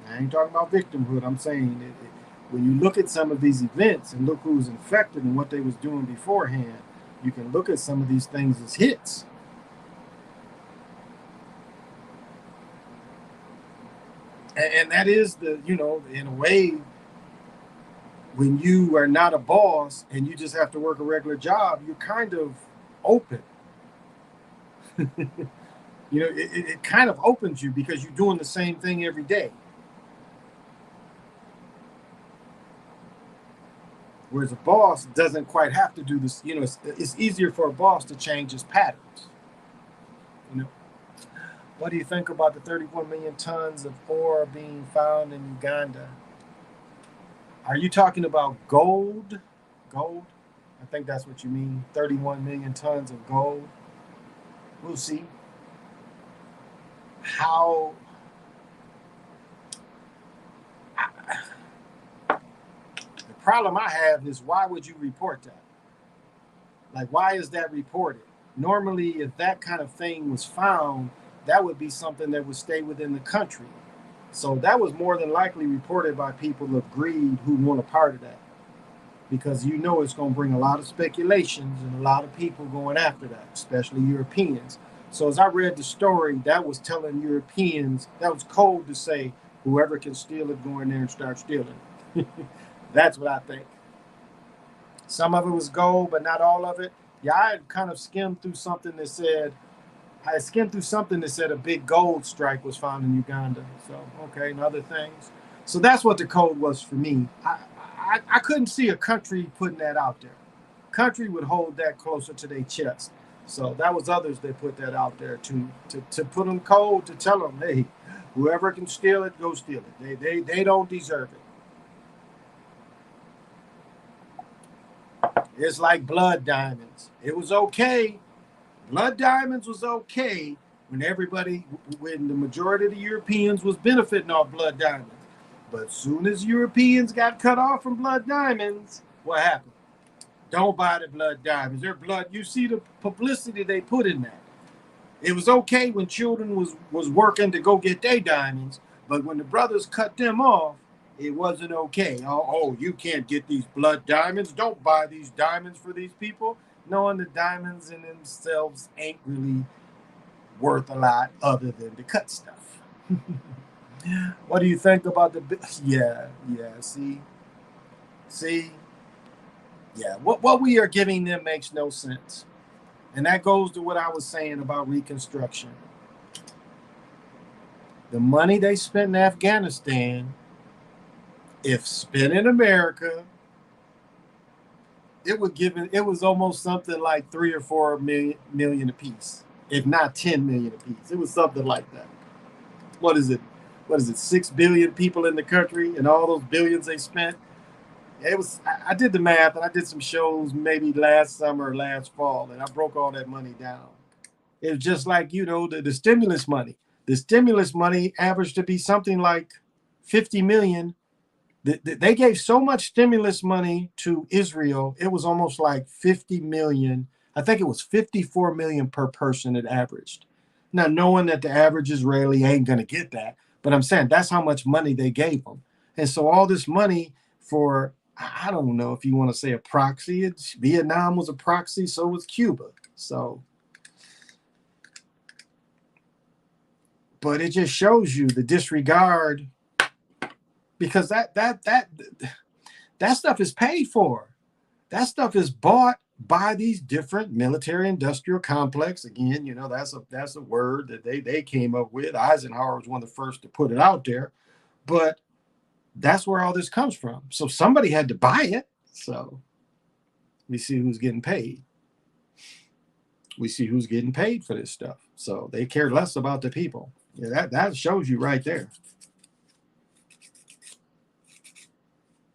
I ain't talking about victimhood. I'm saying when you look at some of these events and look who was infected and what they was doing beforehand, you can look at some of these things as hits. And that is in a way, when you are not a boss and you just have to work a regular job, you're kind of open. It kind of opens you because you're doing the same thing every day. Whereas a boss doesn't quite have to do this. It's easier for a boss to change his patterns. What do you think about the 31 million tons of ore being found in Uganda? Are you talking about gold? Gold? I think that's what you mean. 31 million tons of gold. We'll see. How the problem I have is, why would you report that? Like, why is that reported? Normally, if that kind of thing was found, that would be something that would stay within the country. So that was more than likely reported by people of greed who want a part of that. Because it's going to bring a lot of speculations and a lot of people going after that, especially Europeans. So as I read the story, that was telling Europeans, that was code to say, whoever can steal it, go in there and start stealing. That's what I think. Some of it was gold, but not all of it. Yeah, I had kind of skimmed through something that said, a big gold strike was found in Uganda. So, okay, and other things. So that's what the code was for me. I couldn't see a country putting that out there. Country would hold that closer to their chest. So that was others that put that out there to put them code, to tell them, hey, whoever can steal it, go steal it. They don't deserve it. It's like blood diamonds. It was okay. Blood diamonds was okay when the majority of the Europeans was benefiting off blood diamonds. But as soon as Europeans got cut off from blood diamonds, what happened? Don't buy the blood diamonds. They're blood. You see the publicity they put in that. It was okay when children was working to go get their diamonds, but when the brothers cut them off, it wasn't okay. Oh, you can't get these blood diamonds. Don't buy these diamonds for these people. Knowing the diamonds in themselves ain't really worth a lot other than the cut stuff. What do you think about yeah, see, yeah, what we are giving them makes no sense. And that goes to what I was saying about Reconstruction. The money they spent in Afghanistan, if spent in America, it was almost something like 3 or 4 million apiece, if not 10 million apiece. It was something like that. What is it? 6 billion people in the country, and all those billions they spent. I did the math, and I did some shows maybe last summer or last fall, and I broke all that money down. It was just like, the stimulus money. The stimulus money averaged to be something like 50 million. They gave so much stimulus money to Israel, it was almost like 50 million. I think it was 54 million per person it averaged. Now, knowing that the average Israeli ain't going to get that, but I'm saying that's how much money they gave them. And so all this money for, I don't know if you want to say a proxy, Vietnam was a proxy, so was Cuba. So, but it just shows you the disregard, because that stuff is paid for. That stuff is bought by these different military industrial complex. Again, that's a word that they came up with. Eisenhower was one of the first to put it out there, but that's where all this comes from. So somebody had to buy it. So we see who's getting paid. We see who's getting paid for this stuff. So they care less about the people. Yeah, that shows you right there.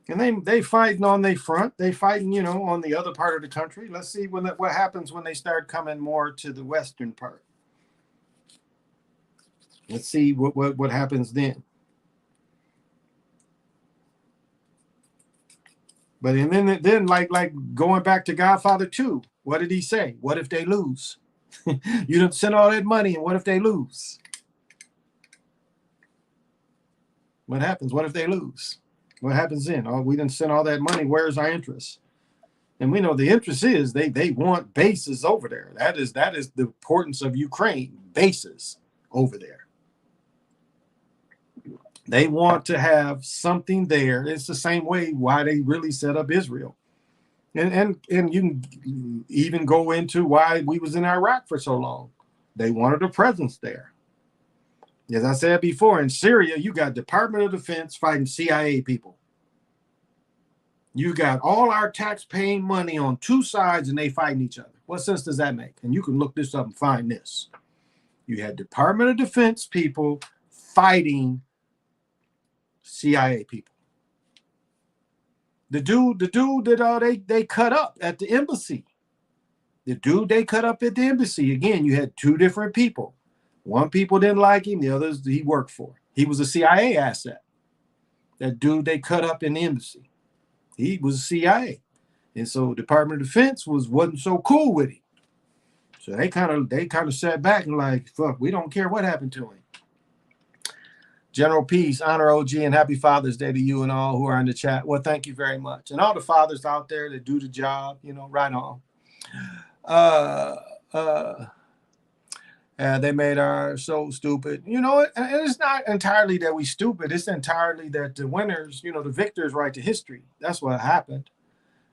And they fighting on their front. They fighting, on the other part of the country. Let's see what happens when they start coming more to the western part. Let's see what happens then. But and then like going back to Godfather 2, what did he say? What if they lose? You didn't send all that money, and what if they lose? What happens? What if they lose? What happens then? Oh, we didn't send all that money. Where's our interest? And we know the interest is they want bases over there. That is the importance of Ukraine, bases over there. They want to have something there. It's the same way why they really set up Israel. And you can even go into why we was in Iraq for so long. They wanted a presence there. As I said before, in Syria, you got Department of Defense fighting CIA people. You got all our tax-paying money on two sides, and they fighting each other. What sense does that make? And you can look this up and find this. You had Department of Defense people fighting CIA people. The dude that they cut up at the embassy. The dude they cut up at the embassy. Again, you had two different people. One people didn't like him. The others he worked for. He was a CIA asset. That dude they cut up in the embassy. He was a CIA. And so Department of Defense wasn't so cool with him. So they kind of sat back and like, fuck, we don't care what happened to him. General Peace, honor OG, and happy Father's Day to you and all who are in the chat. Well, thank you very much. And all the fathers out there that do the job, right on. They made our so stupid. And it's not entirely that we stupid. It's entirely that the winners, the victors write the history. That's what happened.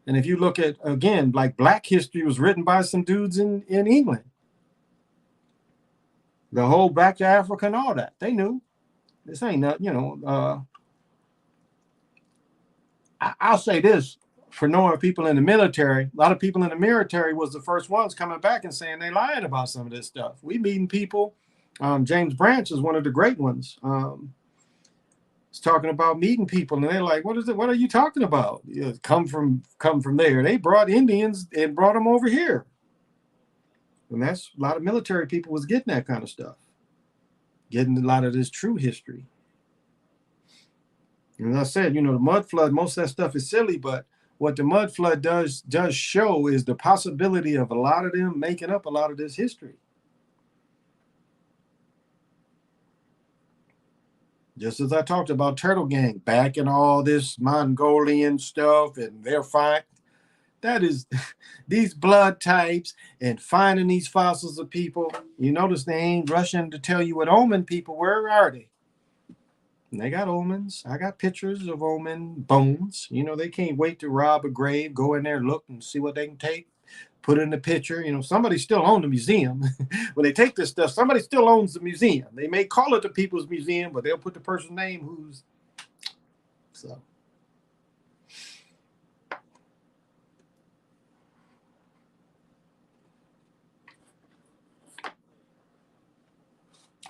And if you look at, again, like Black history was written by some dudes in England. The whole Back to Africa and all that. They knew. This ain't nothing, I'll say this, for knowing people in the military, a lot of people in the military was the first ones coming back and saying they lying about some of this stuff. We meeting people. James Branch is one of the great ones. He's talking about meeting people, and they're like, "What is it? What are you talking about? Come from there." They brought Indians and brought them over here, and that's a lot of military people was getting that kind of stuff, getting a lot of this true history. And as I said, the mud flood, most of that stuff is silly, but what the mud flood does show is the possibility of a lot of them making up a lot of this history. Just as I talked about Turtle Gang back in all this Mongolian stuff, and they're fine. That is these blood types and finding these fossils of people. You notice they ain't rushing to tell you what Omen people were, are they? And they got omens. I got pictures of Omen bones. They can't wait to rob a grave, go in there, look, and see what they can take, put in the picture. Somebody still owns the museum. When they take this stuff, somebody still owns the museum. They may call it the People's Museum, but they'll put the person's name who's. So.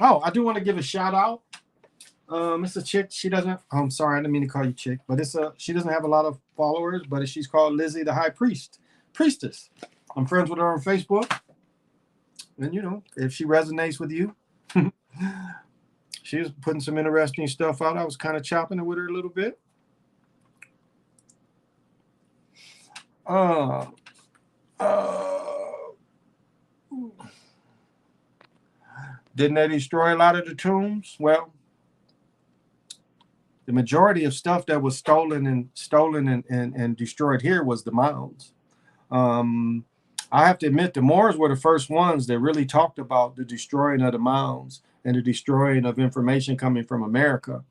Oh, I do want to give a shout out. It's a chick. She doesn't. I'm sorry, I didn't mean to call you chick, but she doesn't have a lot of followers, but she's called Lizzie the High Priestess. I'm friends with her on Facebook, and if she resonates with you, she was putting some interesting stuff out. I was kind of chopping it with her a little bit. Didn't they destroy a lot of the tombs? Well, the majority of stuff that was stolen and destroyed here was the mounds. Um, I have to admit, the Moors were the first ones that really talked about the destroying of the mounds and the destroying of information coming from America.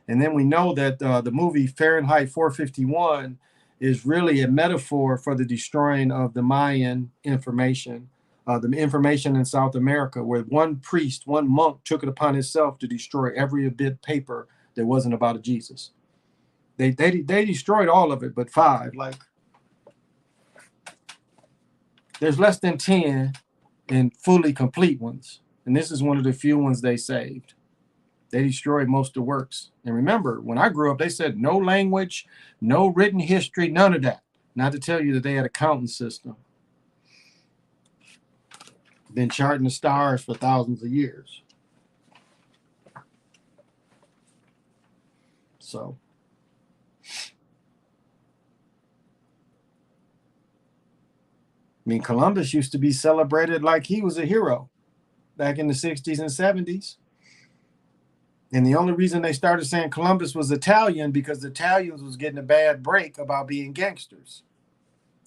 And then we know that the movie Fahrenheit 451 is really a metaphor for the destroying of the Mayan information, the information in South America, where one priest, one monk took it upon himself to destroy every bit of paper that wasn't about Jesus. They destroyed all of it, but five. Like, there's less than 10 and fully complete ones. And this is one of the few ones they saved. They destroyed most of the works. And remember, when I grew up, they said no language, no written history, none of that. Not to tell you that they had a counting system. Been charting the stars for thousands of years. So, I mean, Columbus used to be celebrated like he was a hero back in the 60s and 70s. And the only reason they started saying Columbus was Italian because the Italians was getting a bad break about being gangsters.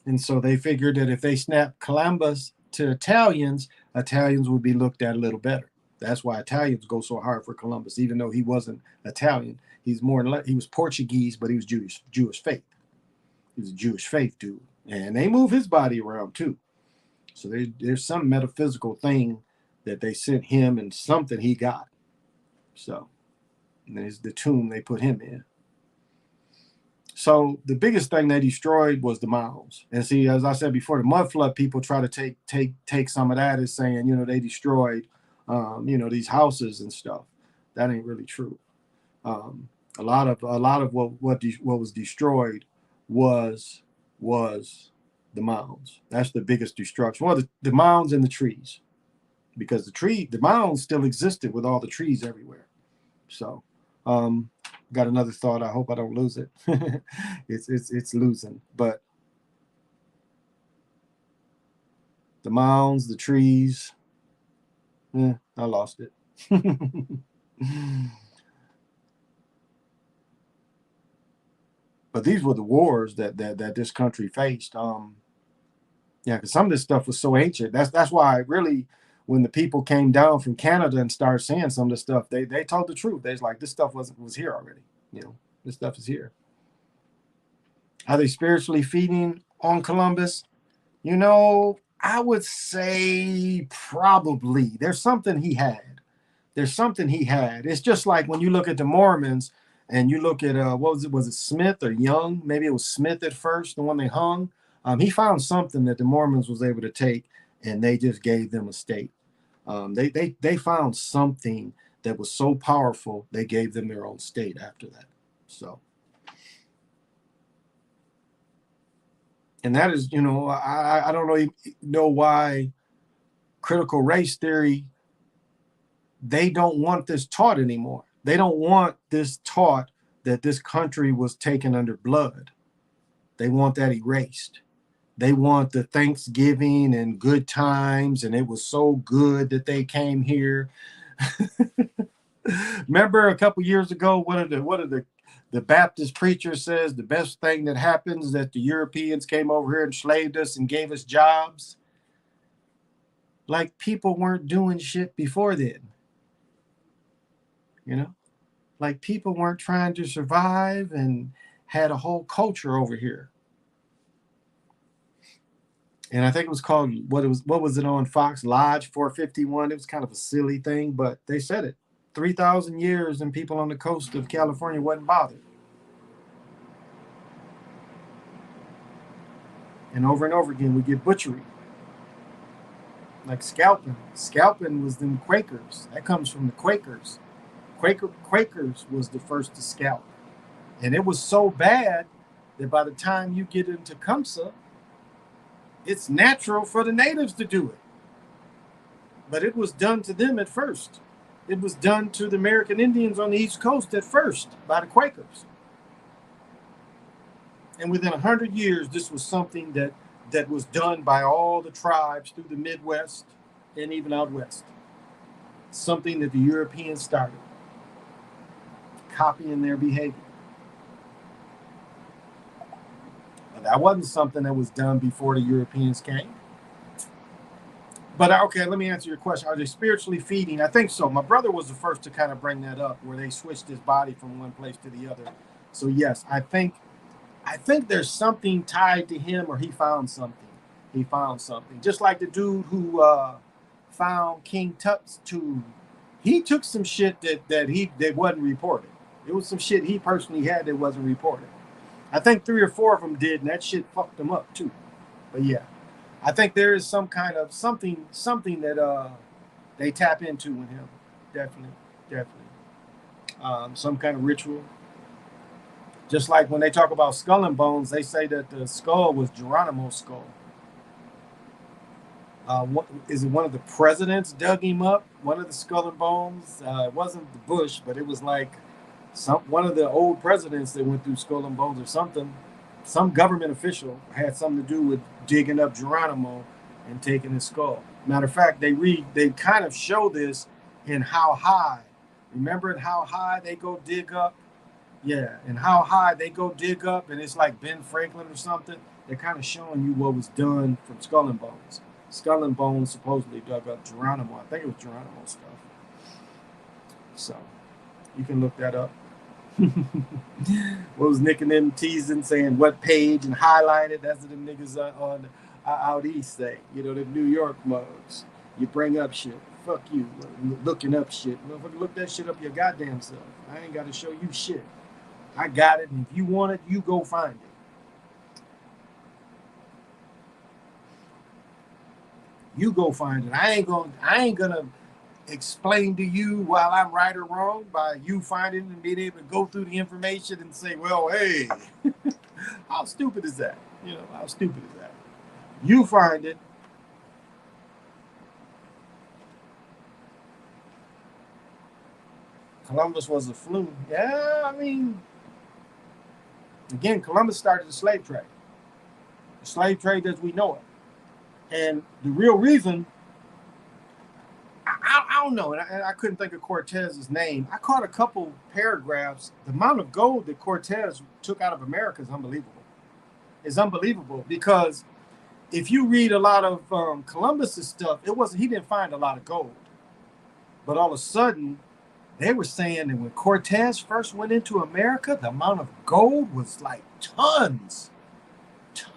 And so they figured that if they snapped Columbus to Italians, Italians would be looked at a little better. That's why Italians go so hard for Columbus, even though he wasn't Italian. He was Portuguese, but he was Jewish faith. He was a Jewish faith dude. And they move his body around too. So there's some metaphysical thing that they sent him and something he got. So there's the tomb they put him in. So the biggest thing they destroyed was the mounds. And see, as I said before, the mud flood people try to take some of that as saying, they destroyed, these houses and stuff. That ain't really true. A lot of what was destroyed was the mounds. That's the biggest destruction. Well, the mounds and the trees, because the mounds still existed with all the trees everywhere. So, got another thought. I hope I don't lose it. it's losing, but the mounds, the trees, I lost it. But these were the wars that this country faced. Because some of this stuff was so ancient. That's why really, when the people came down from Canada and started saying some of the stuff, they told the truth. They was like, this stuff was here already. This stuff is here. Are they spiritually feeding on Columbus? I would say probably. There's something he had. It's just like when you look at the Mormons and you look at what was it? Was it Smith or Young? Maybe it was Smith at first, the one they hung. He found something that the Mormons was able to take, and they just gave them a state. They found something that was so powerful, they gave them their own state after that. So, and that is, I don't know why critical race theory, they don't want this taught anymore. They don't want this taught that this country was taken under blood. They want that erased. They want the Thanksgiving and good times, and it was so good that they came here. Remember a couple years ago, one of the Baptist preachers says the best thing that happens is that the Europeans came over here and enslaved us and gave us jobs. Like people weren't doing shit before then. Like people weren't trying to survive and had a whole culture over here. And I think it was called, what was it on Fox? Lodge 451. It was kind of a silly thing, but they said it. 3,000 years and people on the coast of California wasn't bothered. And over again, we get butchery. Like scalping. Scalping was them Quakers. That comes from the Quakers. Quakers was the first to scalp. And it was so bad that by the time you get into Tecumseh, it's natural for the natives to do it. But it was done to them at first. It was done to the American Indians on the East Coast at first by the Quakers. And within 100 years, this was something that was done by all the tribes through the Midwest and even out west. something that the Europeans started, copying their behavior. But that wasn't something that was done before the Europeans came. But okay, let me answer your question. Are they spiritually feeding? I think so. My brother was the first to kind of bring that up, where they switched his body from one place to the other. So yes, I think there's something tied to him, or he found something. He found something. Just like the dude who found King Tut's tomb. He took some shit that wasn't reported. It was some shit he personally had that wasn't reported. I think 3 or 4 of them did, and that shit fucked them up too. But yeah, I think there is some kind of something that they tap into with him. Definitely, definitely. Some kind of ritual. Just like when they talk about skull and bones, they say that the skull was Geronimo's skull. Is it one of the presidents dug him up? One of the skull and bones. It wasn't the Bush, but it was like one of the old presidents that went through skull and bones or something. Some government official had something to do with digging up Geronimo and taking his skull. Matter of fact, they kind of show this in How High. Remember in How High they go dig up? Yeah, and How High they go dig up, and it's like Ben Franklin or something. They're kind of showing you what was done from Skull and Bones. Skull and Bones supposedly dug up Geronimo. I think it was Geronimo stuff. So you can look that up. What was Nick and them teasing, saying what page and highlighted? That's what the niggas on out east say. You know, the New York mugs. You bring up shit. Fuck you. Looking up shit. Motherfucker, look that shit up your goddamn self. I ain't got to show you shit. I got it, and if you want it, you go find it. You go find it. I ain't gonna explain to you while I'm right or wrong by you finding and being able to go through the information and say, well, hey, how stupid is that? You know, how stupid is that? You find it. Columbus was a fluke. Yeah, I mean, again, Columbus started the slave trade as we know it. And the real reason, I don't know, and I couldn't think of Cortez's name. I caught a couple paragraphs. The amount of gold that Cortez took out of America is unbelievable. It's unbelievable because if you read a lot of Columbus's stuff, he didn't find a lot of gold. But all of a sudden, they were saying that when Cortez first went into America, the amount of gold was like tons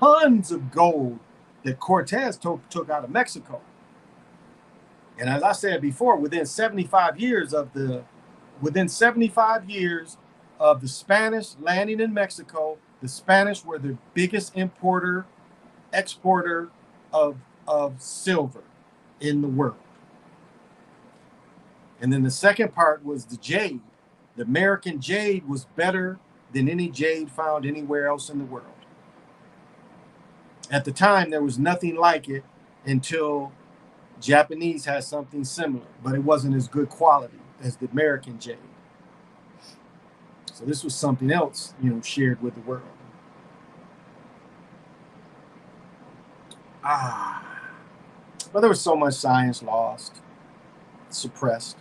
of gold that Cortez took out of Mexico. And as I said before, within 75 years of the Spanish landing in Mexico, the Spanish were the biggest exporter of silver in the world. And then the second part was the jade. The American jade was better than any jade found anywhere else in the world. At the time, there was nothing like it until Japanese had something similar, but it wasn't as good quality as the American jade. So this was something else, shared with the world. But there was so much science lost, suppressed.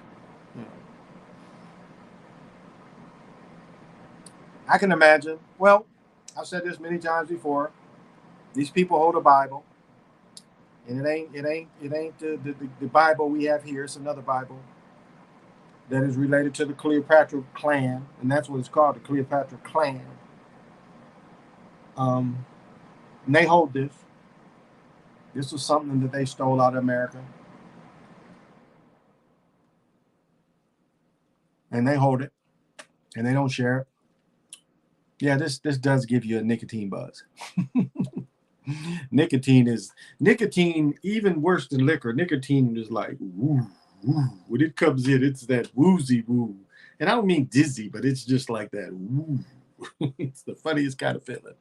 I can imagine. Well, I've said this many times before. These people hold a Bible, and it ain't the Bible we have here. It's another Bible that is related to the Cleopatra clan, and that's what it's called, the Cleopatra clan. And they hold this. This was something that they stole out of America, and they hold it, and they don't share it. Yeah, this does give you a nicotine buzz. Nicotine even worse than liquor. Nicotine is like woo, woo. When it comes in, it's that woozy woo. And I don't mean dizzy, but it's just like that woo. It's the funniest kind of feeling.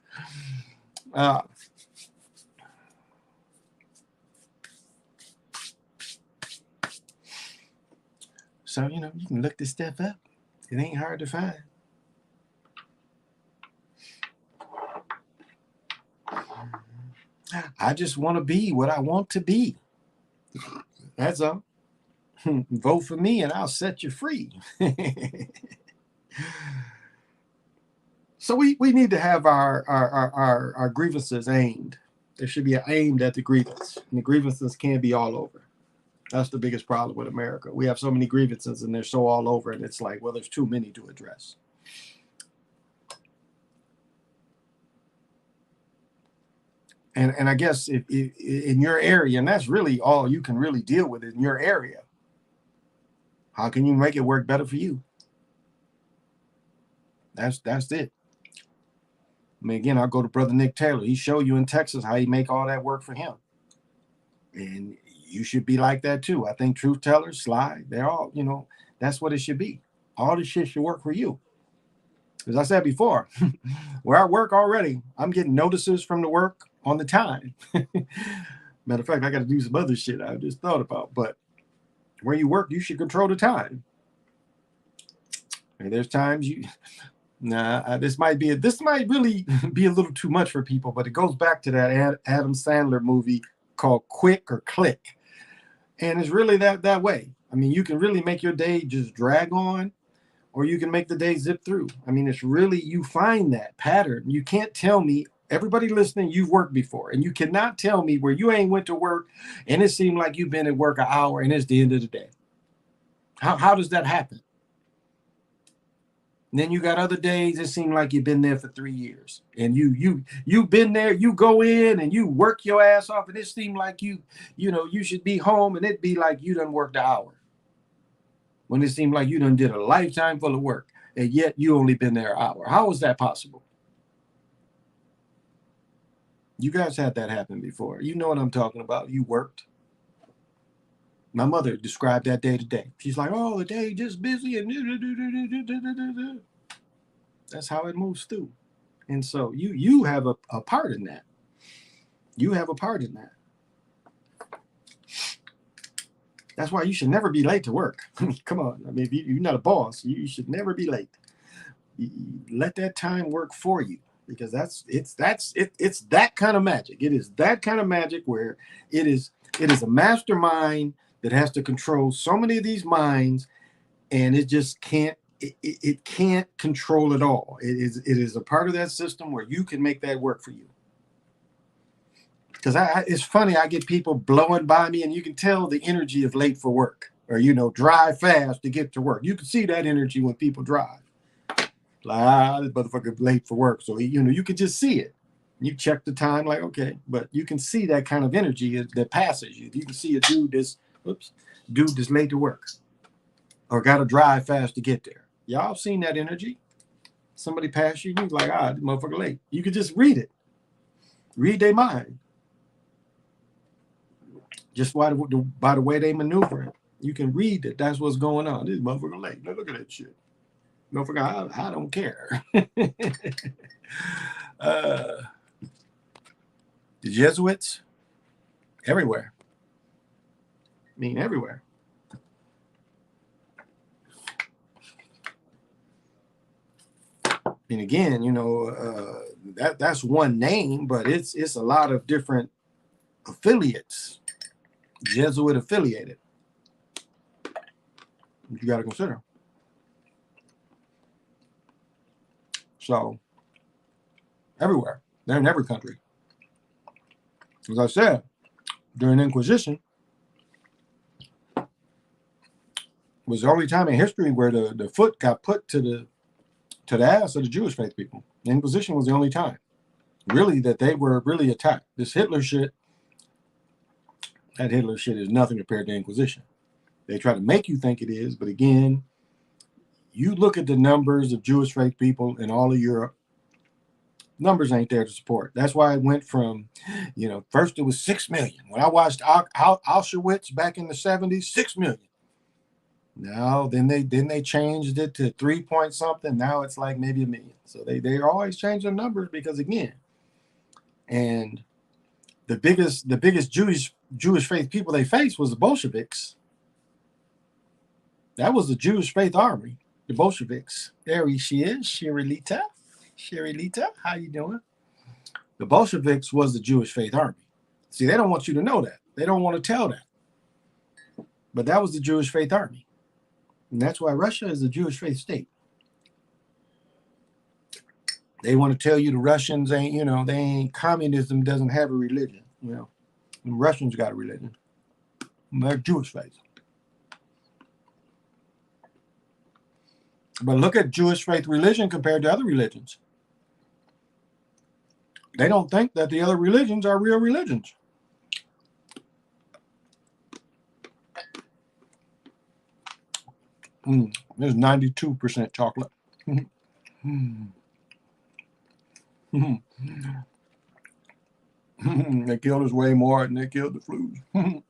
So, you can look this stuff up. It ain't hard to find. I just want to be what I want to be. That's all. Vote for me and I'll set you free. So we need to have our grievances aimed. There should be aimed at the grievance. And the grievances can't be all over. That's the biggest problem with America. We have so many grievances and they're so all over, and it's like, well, there's too many to address. And I guess if in your area, and that's really all you can really deal with in your area, how can you make it work better for you? That's it. I mean, again, I'll go to Brother Nick Taylor. He showed you in Texas how he make all that work for him. And you should be like that too. I think truth tellers, Sly, they're all, that's what it should be. All this shit should work for you. As I said before, where I work already, I'm getting notices from the work on the time. Matter of fact, I got to do some other shit I just thought about. But where you work, you should control the time. And there's times this might really be a little too much for people, but it goes back to that Adam Sandler movie called Quick or Click. And it's really that way. I mean, you can really make your day just drag on, or you can make the day zip through. I mean, it's really, you find that pattern. You can't tell me, everybody listening, you've worked before, and you cannot tell me where you ain't went to work and it seemed like you've been at work an hour and it's the end of the day. How does that happen? And then you got other days it seemed like you've been there for 3 years, and you've been there. You go in and you work your ass off, and it seemed like you should be home, and it'd be like you done worked an hour, when it seemed like you done did a lifetime full of work, and yet you only been there an hour. How is that possible? You guys had that happen before. You know what I'm talking about. You worked. My mother described that day to day. She's like, oh, the day just busy, and that's how it moves through. And so you have a part in that. You have a part in that. That's why you should never be late to work. Come on. I mean, if you're not a boss, you should never be late. You let that time work for you, because it's that kind of magic. It is that kind of magic where it is a mastermind that has to control so many of these minds, and it just can't. It can't control it all. It is a part of that system where you can make that work for you. Because it's funny, I get people blowing by me, and you can tell the energy of late for work, or drive fast to get to work. You can see that energy when people drive. Like, this motherfucker late for work. So you can just see it. You check the time, like, okay, but you can see that kind of energy that passes you. You can see a dude that's late to work, or got to drive fast to get there. Y'all seen that energy? Somebody pass you, you're like, this motherfucker late. You can just read it. Read their mind. Just by the way they maneuver, you can read that that's what's going on. This motherfucker late. Look at that shit. Motherfucker, I don't care. The Jesuits, everywhere. I mean, everywhere. And again, that's one name, but it's a lot of different affiliates, Jesuit affiliated. You got to consider. So, everywhere. They're in every country. As I said, during the Inquisition was the only time in history where the foot got put to the ass of the Jewish faith people. The Inquisition was the only time, really, that they were really attacked. This Hitler shit, that Hitler shit is nothing compared to the Inquisition. They try to make you think it is, but again, you look at the numbers of Jewish faith people in all of Europe, numbers ain't there to support. That's why it went from, first it was 6 million. When I watched Auschwitz back in the 70s, 6 million. Now, then they changed it to 3 point something. Now it's like maybe 1 million. So they always change their numbers because, again, and the biggest Jewish faith people they faced was the Bolsheviks. That was the Jewish faith army, the Bolsheviks. There she is, Shirilita. Shirilita, how you doing? The Bolsheviks was the Jewish faith army. See, they don't want you to know that. They don't want to tell that. But that was the Jewish faith army. And that's why Russia is a Jewish faith state. They want to tell you the Russians ain't, they ain't, communism doesn't have a religion. The Russians got a religion. They're Jewish faith. But look at Jewish faith religion compared to other religions. They don't think that the other religions are real religions. There's 92% chocolate. They killed us way more than they killed the flus.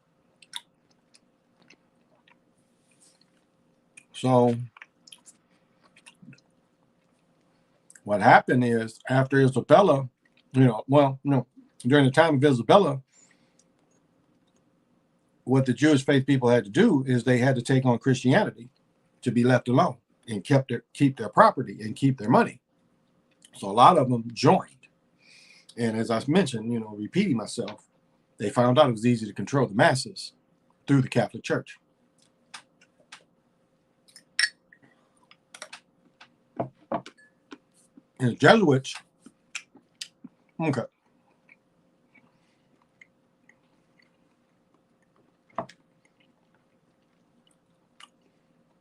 So what happened is after Isabella, during the time of Isabella, what the Jewish faith people had to do is they had to take on Christianity to be left alone and keep their property and keep their money. So a lot of them joined. And as I mentioned, repeating myself, they found out it was easy to control the masses through the Catholic Church. And the Jesuits, okay.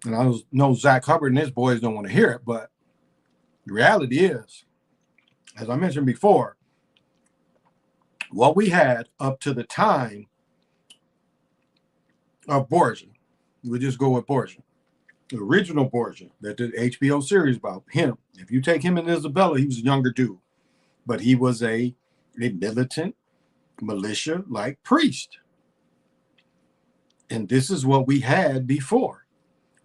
And I know Zach Hubbard and his boys don't want to hear it, but the reality is, as I mentioned before, what we had up to the time of Borgia, we just go with Borgia, the original Borgia that the HBO series about him. If you take him and Isabella, he was a younger dude, but he was a militant, militia-like priest. And this is what we had before.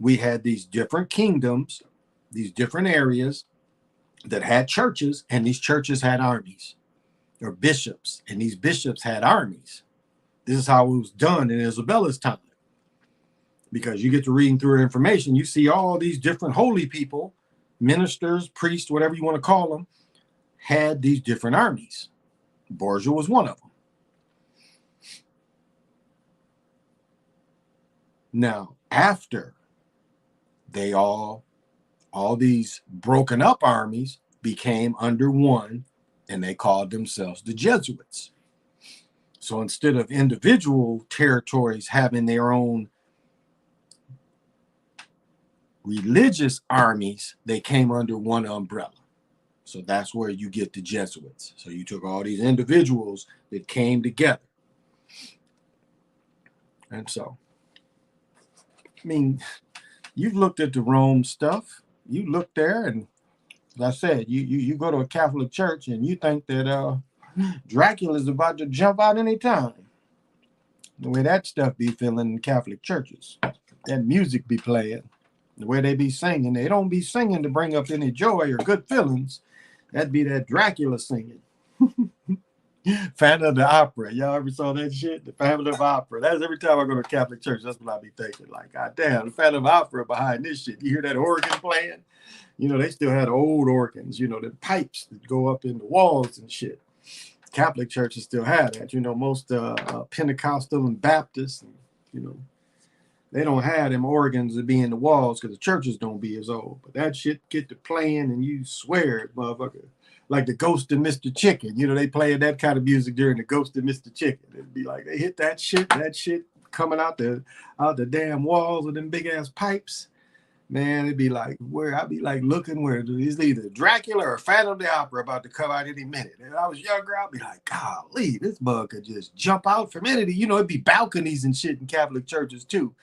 We had these different kingdoms, these different areas that had churches, and these churches had armies or bishops, and these bishops had armies. This is how it was done in Isabella's time. Because you get to reading through her information, you see all these different holy people, ministers, priests, whatever you want to call them, had these different armies. Borgia was one of them. Now, after they all these broken up armies became under one, and they called themselves the Jesuits. So instead of individual territories having their own religious armies, they came under one umbrella. So that's where you get the Jesuits. So you took all these individuals that came together. And so, I mean, you've looked at the Rome stuff. You look there, and as I said, you go to a Catholic church and you think that Dracula's about to jump out any time. The way that stuff be feeling in Catholic churches, that music be playing, the way they be singing, they don't be singing to bring up any joy or good feelings. That'd be that Dracula singing. Phantom of the Opera. Y'all ever saw that shit? The Phantom of the Opera. That's every time I go to a Catholic church, that's what I be thinking. Like, God damn, the Phantom of the Opera behind this shit. You hear that organ playing? They still had old organs, the pipes that go up in the walls and shit. Catholic churches still had that. Most Pentecostal and Baptist, they don't have them organs that be in the walls because the churches don't be as old. But that shit get to playing and you swear it, motherfucker. Like the Ghost of Mr. Chicken. They playing that kind of music during the Ghost of Mr. Chicken. It'd be like they hit that shit coming out the damn walls with them big ass pipes. Man, it'd be like I'd be like looking where it's either Dracula or Phantom of the Opera about to come out any minute. And I was younger, I'd be like, golly, this bug could just jump out from anything. It'd be balconies and shit in Catholic churches too.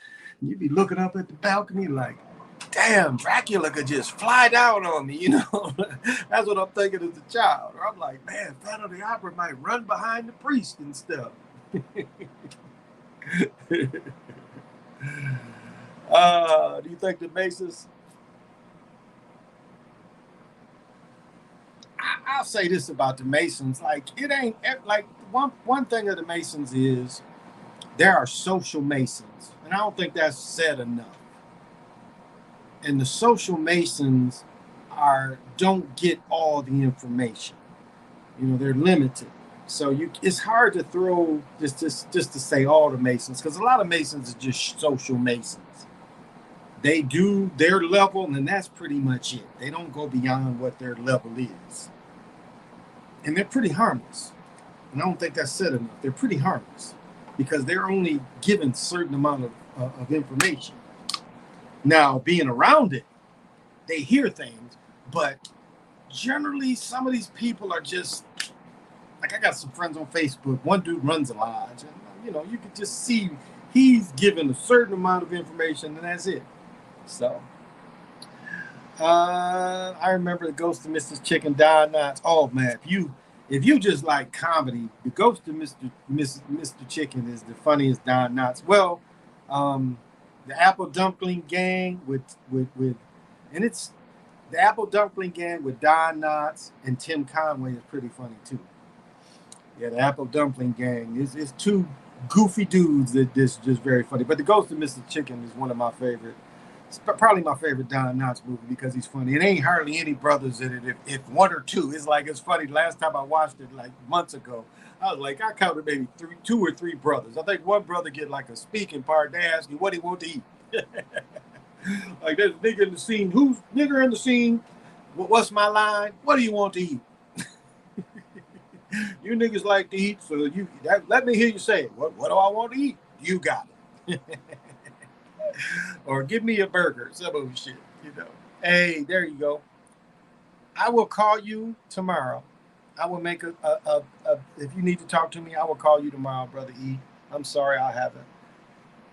And you'd be looking up at the balcony like, damn, Dracula could just fly down on me, That's what I'm thinking as a child. Or I'm like, man, Phantom of the Opera might run behind the priest and stuff. Do you think the Masons? I'll say this about the Masons: like it ain't like one thing of the Masons is there are social Masons, and I don't think that's said enough. And the social Masons don't get all the information. They're limited. So it's hard to throw just to say all the Masons, because a lot of Masons are just social Masons. They do their level, and that's pretty much it. They don't go beyond what their level is, and they're pretty harmless. And I don't think that's said enough. They're pretty harmless because they're only given a certain amount of information. Now, being around it, they hear things, but generally, some of these people are just like, I got some friends on Facebook. One dude runs a lodge, and you can just see he's given a certain amount of information, and that's it. So, I remember the Ghost of Mr. Chicken, Don Knotts. Oh man, if you just like comedy, the Ghost of Mr. Chicken is the funniest Don Knotts. Well, the Apple Dumpling Gang and it's the Apple Dumpling Gang with Don Knotts and Tim Conway is pretty funny too. Yeah, the Apple Dumpling Gang is two goofy dudes that just very funny. But the Ghost of Mr. Chicken is one of my favorite. It's probably my favorite Don Knotts movie because he's funny. It ain't hardly any brothers in it. If one or two, it's funny. Last time I watched it like months ago, I was like, I counted maybe two or three brothers. I think one brother get like a speaking part. They ask you what he want to eat. Like there's a nigga in the scene. Who's nigger in the scene? What's my line? What do you want to eat? You niggas like to eat, so let me hear you say it. What do I want to eat? You got it. Or give me a burger, some of shit, Hey, there you go. I will call you tomorrow. I will make if you need to talk to me, I will call you tomorrow, Brother E. I'm sorry I haven't.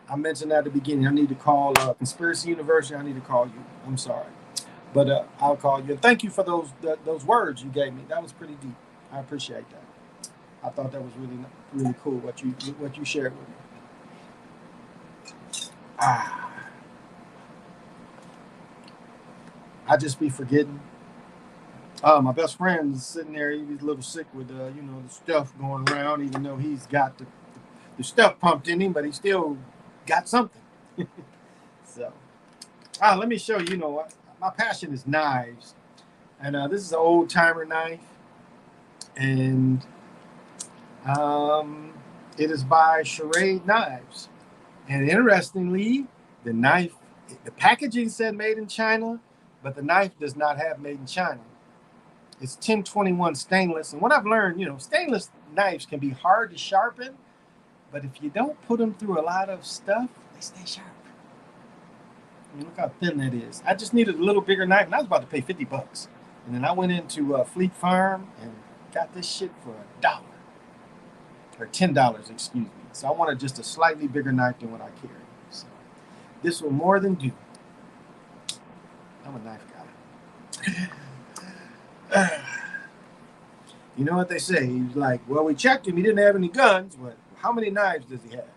I mentioned at the beginning, I need to call Conspiracy University. I need to call you. I'm sorry. But I'll call you. And thank you for those words you gave me. That was pretty deep. I appreciate that. I thought that was really, really cool what you shared with me. I just be forgetting. My best friend is sitting there. He's a little sick with the stuff going around, even though he's got the stuff pumped in him, but he still got something. So, let me show you. My passion is knives, and this is an old timer knife, and it is by Charade Knives. And interestingly, the packaging said made in China, but the knife does not have made in China. It's 1021 stainless. And what I've learned, stainless knives can be hard to sharpen, but if you don't put them through a lot of stuff, they stay sharp. Look how thin that is. I just needed a little bigger knife, and I was about to pay $50. And then I went into Fleet Farm and got this shit for $1. Or $10, excuse me. So I wanted just a slightly bigger knife than what I carry. So this will more than do. I'm a knife guy. You know what they say? He's like, well, we checked him. He didn't have any guns. But how many knives does he have?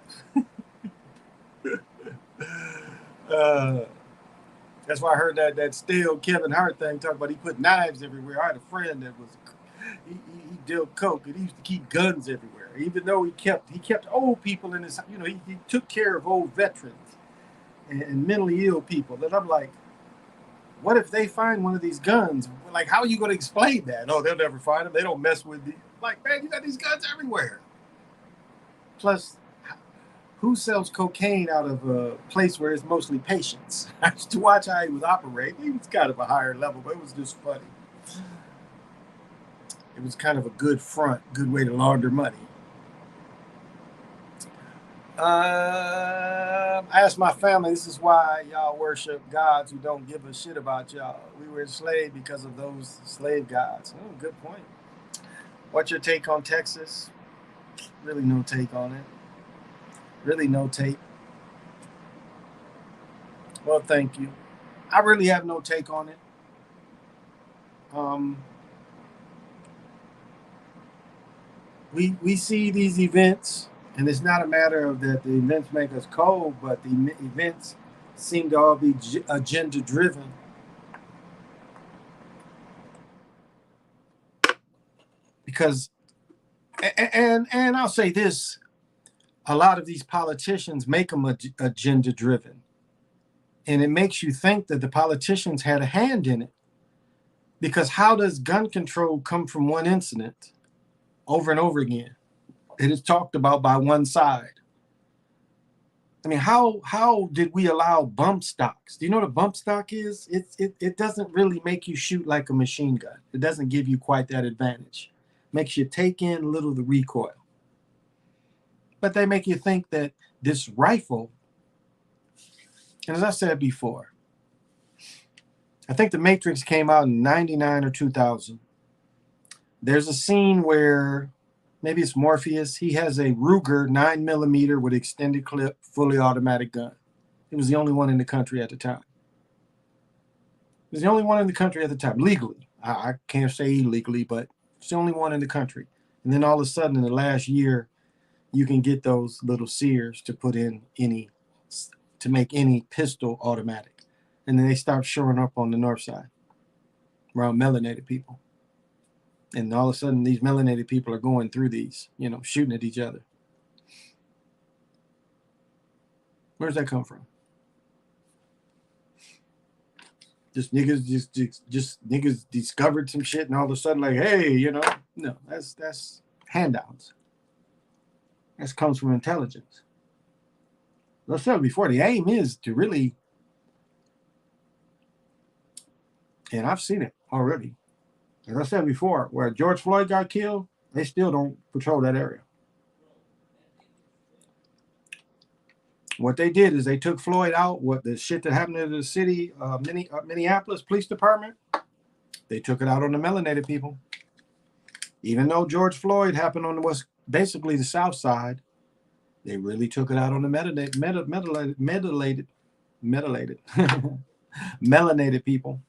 That's why I heard that stale Kevin Hart thing talk about he put knives everywhere. I had a friend that he dealt coke, and he used to keep guns everywhere. Even though he kept old people in his, he took care of old veterans and mentally ill people. And I'm like, what if they find one of these guns? Like, how are you going to explain that? Oh, they'll never find them. They don't mess with the. Like, man, you got these guns everywhere. Plus, who sells cocaine out of a place where it's mostly patients? I used to watch how he was operating. He was kind of a higher level, but it was just funny. It was kind of a good front, good way to launder money. I asked my family, this is why y'all worship gods who don't give a shit about y'all. We were enslaved because of those slave gods. Oh, good point. What's your take on Texas? Really no take on it. Really no take. Well, thank you. I really have no take on it. We see these events, and it's not a matter of that the events make us cold, but the events seem to all be agenda driven. Because, and I'll say this, a lot of these politicians make them agenda driven. And it makes you think that the politicians had a hand in it. Because how does gun control come from one incident? over and over again. It is talked about by one side. I mean, how did we allow bump stocks? Do you know what a bump stock is? It doesn't really make you shoot like a machine gun. It doesn't give you quite that advantage. Makes you take in a little of the recoil. But they make you think that this rifle, and as I said before, I think The Matrix came out in 99 or 2000. There's a scene where maybe it's Morpheus. He has a Ruger 9mm with extended clip, fully automatic gun. He was the only one in the country at the time. He was the only one in the country at the time, legally. I can't say illegally, but it's the only one in the country. And then all of a sudden, in the last year, you can get those little sears to put in to make any pistol automatic. And then they start showing up on the north side around melanated people. And all of a sudden, these melanated people are going through these, shooting at each other. Where does that come from? Just niggas, just niggas discovered some shit, and all of a sudden, like, hey, no, that's handouts. That comes from intelligence. As I said before, the aim is to really, and I've seen it already. As I said before, where George Floyd got killed, they still don't patrol that area. What they did is they took Floyd out. What the shit that happened to the city, Minneapolis Police Department, they took it out on the melanated people. Even though George Floyd happened on basically the South Side, they really took it out on the melanated people.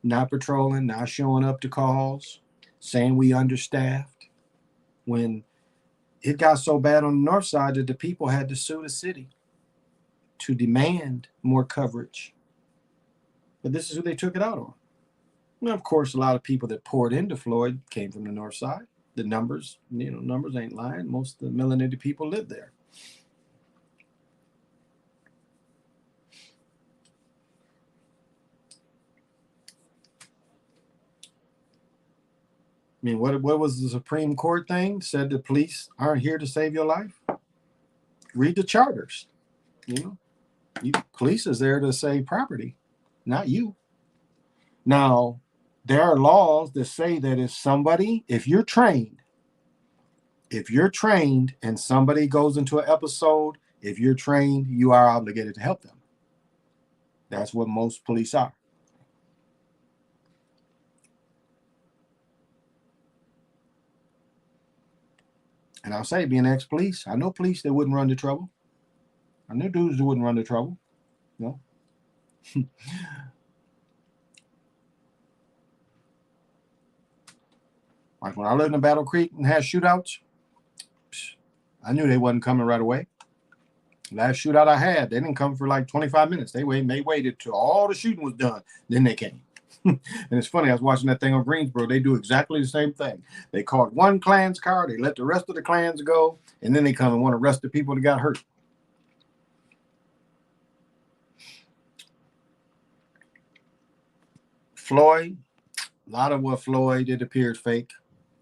Not patrolling, not showing up to calls, saying we understaffed. When it got so bad on the north side that the people had to sue the city to demand more coverage. But this is who they took it out on. Now, of course, a lot of people that poured into Floyd came from the north side. The numbers ain't lying. Most of the melanated people live there. I mean, what was the Supreme Court thing? Said the police aren't here to save your life? Read the charters. Police is there to save property, not you. Now, there are laws that say that if you're trained and somebody goes into an episode, if you're trained, you are obligated to help them. That's what most police are. And I'll say, being ex-police, I know police that wouldn't run to trouble. I know dudes that wouldn't run to trouble. Like when I lived in Battle Creek and had shootouts, I knew they wasn't coming right away. Last shootout I had, they didn't come for like 25 minutes. They waited till all the shooting was done. Then they came. And it's funny, I was watching that thing on Greensboro. They do exactly the same thing. They caught one Klan's car, they let the rest of the Klans go, and then they come and want to arrest the people that got hurt. Floyd, a lot of what Floyd did appeared fake.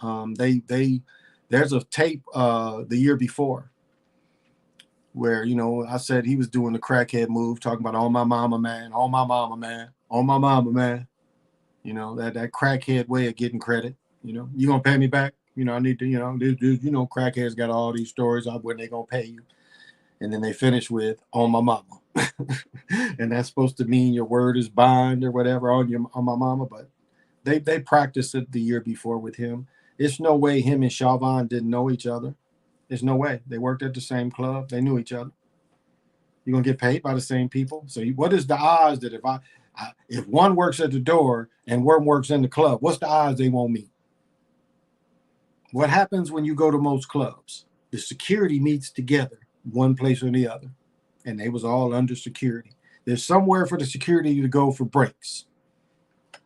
There's a tape the year before where, I said he was doing the crackhead move, talking about on my mama, man, on my mama, man, on my mama, man. That crackhead way of getting credit. You gonna pay me back? I need to, crackheads got all these stories of when they gonna pay you. And then they finish with on my mama. And that's supposed to mean your word is bond or whatever on my mama. But they practiced it the year before with him. It's no way him and Chauvin didn't know each other. There's no way. They worked at the same club. They knew each other. You're gonna get paid by the same people. So what is the odds that if one works at the door and one works in the club, what's the odds they won't meet? What happens when you go to most clubs? The security meets together, one place or the other, and they was all under security. There's somewhere for the security to go for breaks.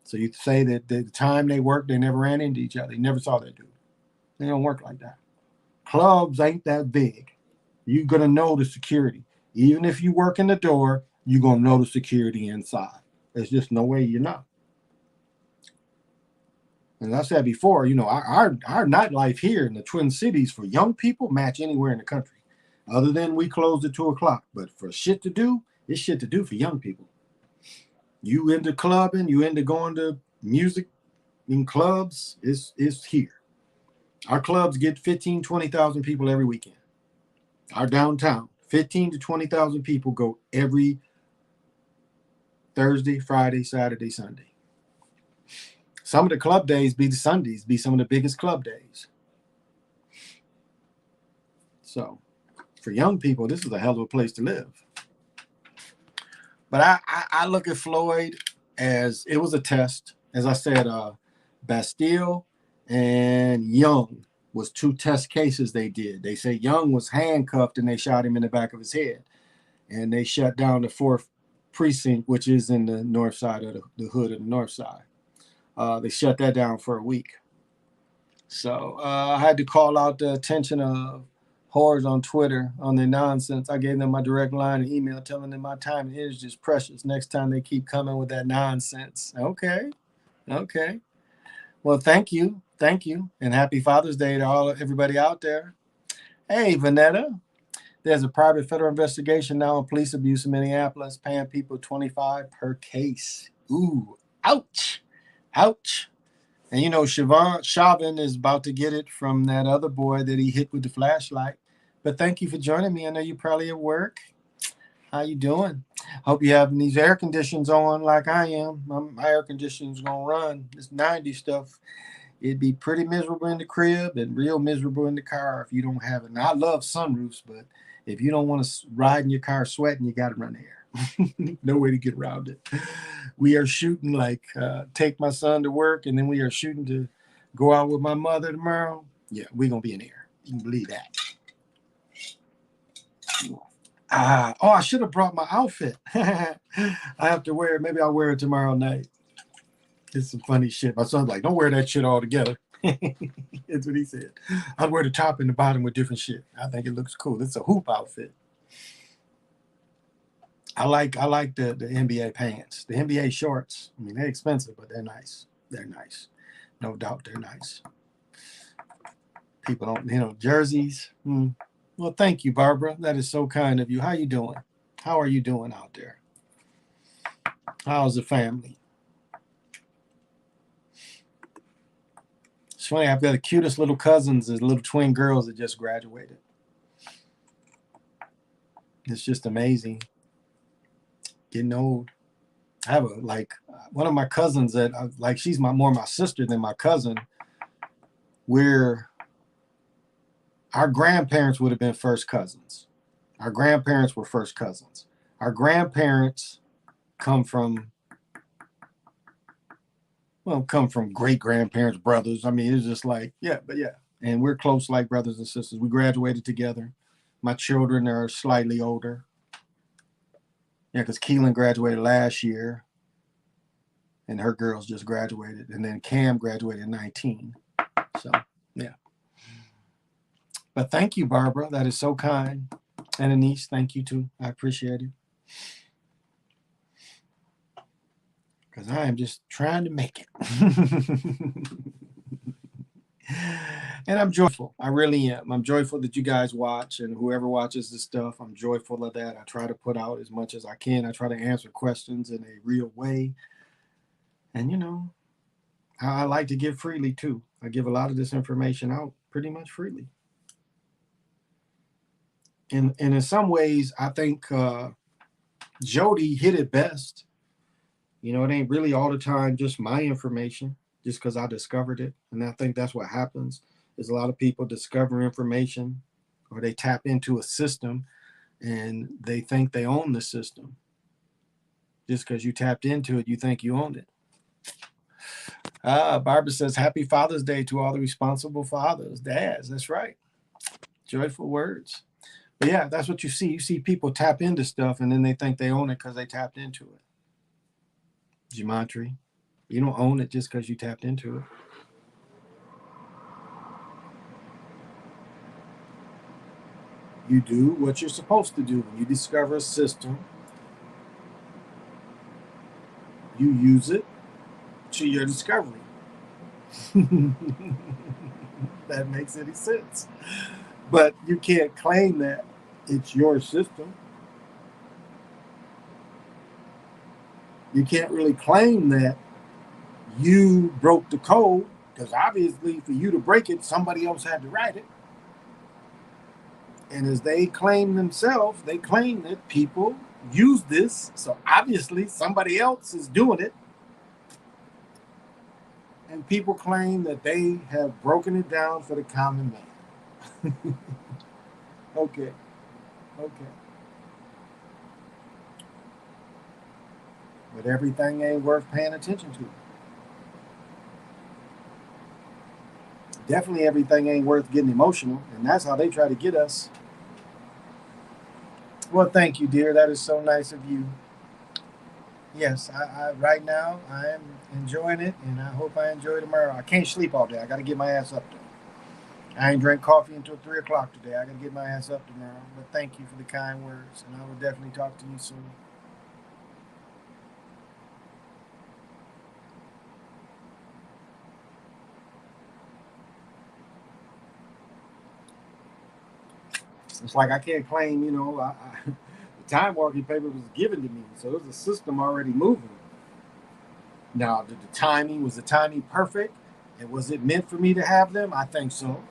So you say that the time they worked, they never ran into each other. They never saw that dude. They don't work like that. Clubs ain't that big. You're going to know the security. Even if you work in the door, you're going to know the security inside. There's just no way you're not. As I said before, our nightlife here in the Twin Cities for young people match anywhere in the country, other than we closed at 2 o'clock. But for shit to do, it's shit to do for young people. You into clubbing, you into going to music in clubs, it's here. Our clubs get 15, 20,000 people every weekend. Our downtown, 15 to 20,000 people go every Thursday, Friday, Saturday, Sunday. Some of the club days be the Sundays, be some of the biggest club days. So for young people, this is a hell of a place to live. But I look at Floyd as it was a test. As I said, Bastille and Young was 2 test cases they did. They say Young was handcuffed and they shot him in the back of his head. And they shut down the 4th precinct, which is in the north side of the hood of the north side. They shut that down for a week. So I had to call out the attention of whores on Twitter on their nonsense. I gave them my direct line and email telling them my time is just precious. Next time they keep coming with that nonsense. Okay. Well, thank you. And happy Father's Day to everybody out there. Hey, Vanetta. There's a private federal investigation now on police abuse in Minneapolis, paying people $25 per case. Ooh, ouch. And Chauvin is about to get it from that other boy that he hit with the flashlight. But thank you for joining me. I know you're probably at work. How you doing? Hope you having these air conditions on like I am. My air conditioning's gonna run. This 90 stuff. It'd be pretty miserable in the crib and real miserable in the car if you don't have it. Now, I love sunroofs, but if you don't want to ride in your car sweating, you got to run the air. No way to get around it. We are shooting take my son to work, and then we are shooting to go out with my mother tomorrow. Yeah, we're going to be in air. You can believe that. I should have brought my outfit. I have to wear it. Maybe I'll wear it tomorrow night. It's some funny shit. My son's like, don't wear that shit all together. That's what he said. I'd wear the top and the bottom with different shit. I think it looks cool. It's a hoop outfit. I like the NBA pants. The NBA shorts. I mean, they're expensive, but they're nice. No doubt they're nice. People don't, jerseys. Well, thank you, Barbara. That is so kind of you. How you doing? How are you doing out there? How's the family? It's funny, I've got the cutest little cousins, the little twin girls that just graduated. It's just amazing. Getting old. I have one of my cousins that she's more my sister than my cousin. Where our grandparents would have been first cousins. Our grandparents were first cousins. Our grandparents come from great grandparents, brothers. I mean, it's just yeah. And we're close like brothers and sisters. We graduated together. My children are slightly older. Yeah, because Keelan graduated last year. And her girls just graduated. And then Cam graduated at 19. So, yeah. But thank you, Barbara. That is so kind. And Anise, thank you too. I appreciate it. Because I am just trying to make it. And I'm joyful. I really am. I'm joyful that you guys watch, and whoever watches this stuff, I'm joyful of that. I try to put out as much as I can. I try to answer questions in a real way. And, I like to give freely too. I give a lot of this information out pretty much freely. And in some ways, I think Jody hit it best. It ain't really all the time just my information, just because I discovered it. And I think that's what happens, is a lot of people discover information or they tap into a system and they think they own the system. Just because you tapped into it, you think you own it. Barbara says, happy Father's Day to all the responsible fathers, dads. That's right. Joyful words. But yeah, that's what you see. You see people tap into stuff and then they think they own it because they tapped into it. Gematria. You don't own it just because you tapped into it. You do what you're supposed to do. When you discover a system, you use it to your discovery. That makes any sense. But you can't claim that it's your system. You can't really claim that you broke the code because obviously for you to break it, somebody else had to write it. And as they claim themselves, they claim that people use this. So obviously somebody else is doing it. And people claim that they have broken it down for the common man. Okay. Okay. But everything ain't worth paying attention to. Definitely everything ain't worth getting emotional. And that's how they try to get us. Well, thank you, dear. That is so nice of you. Yes, I right now I am enjoying it, and I hope I enjoy tomorrow. I can't sleep all day. I got to get my ass up there. I ain't drink coffee until 3 o'clock today. I got to get my ass up tomorrow. But thank you for the kind words, and I will definitely talk to you soon. It's like I can't claim, the time walking paper was given to me, so it was a system already moving. Now, did was the timing perfect? And was it meant for me to have them? I think so.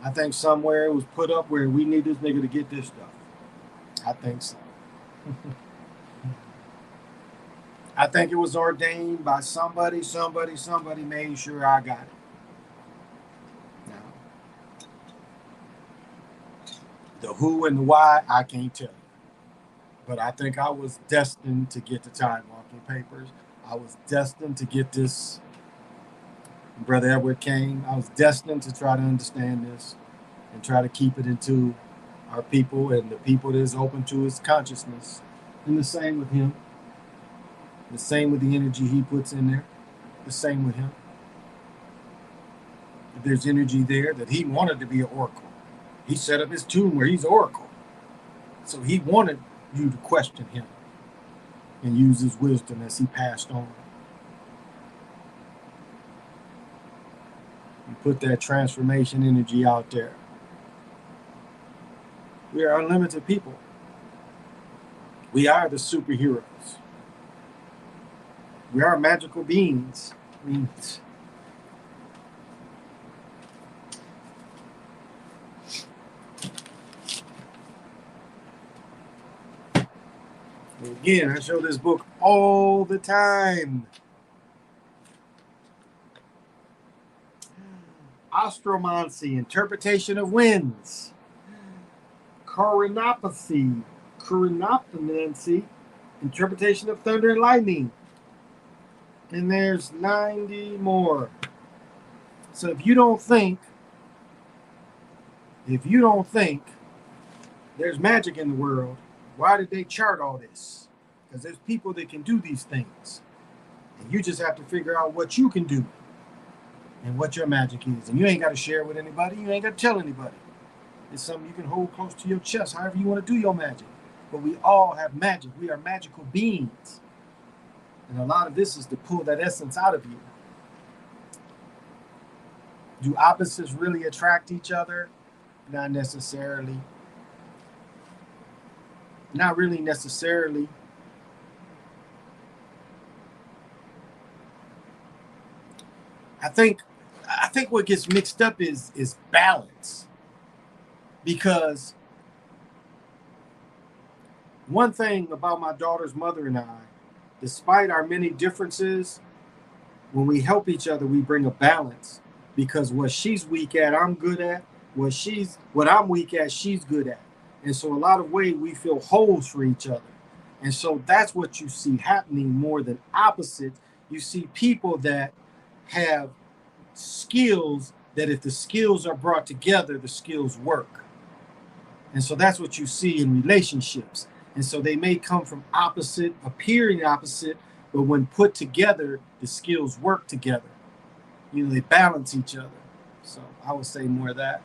I think somewhere it was put up where we need this nigga to get this stuff. I think so. I think it was ordained by somebody made sure I got it. Now, the who and the why, I can't tell you. But I think I was destined to get the time walking papers. I was destined to get this Brother Edward Kane. I was destined to try to understand this and try to keep it into our people and the people that is open to his consciousness. And the same with him. The same with the energy he puts in there. The same with him. If there's energy there that he wanted to be an oracle. He set up his tomb where he's oracle. So he wanted you to question him and use his wisdom as he passed on. And put that transformation energy out there. We are unlimited people. We are the superheroes. We are magical beings. I mean, again, I show this book all the time. Astromancy, interpretation of winds. Coronopathy, interpretation of thunder and lightning. And there's 90 more. So if you don't think there's magic in the world, why did they chart all this? Because there's people that can do these things. And you just have to figure out what you can do and what your magic is. And you ain't got to share it with anybody. You ain't got to tell anybody. It's something you can hold close to your chest, however you want to do your magic. But we all have magic. We are magical beings. And a lot of this is to pull that essence out of you. Do opposites really attract each other? Not necessarily. Not really necessarily. I think what gets mixed up is balance. Because one thing about my daughter's mother and I, despite our many differences, when we help each other, we bring a balance. Because what she's weak at, I'm good at. What I'm weak at, she's good at. And so a lot of ways we fill holes for each other. And so that's what you see happening more than opposites. You see people that have skills that if the skills are brought together, the skills work. And so that's what you see in relationships. And so they may come from appearing opposite, but when put together, the skills work together. They balance each other. So I would say more of that.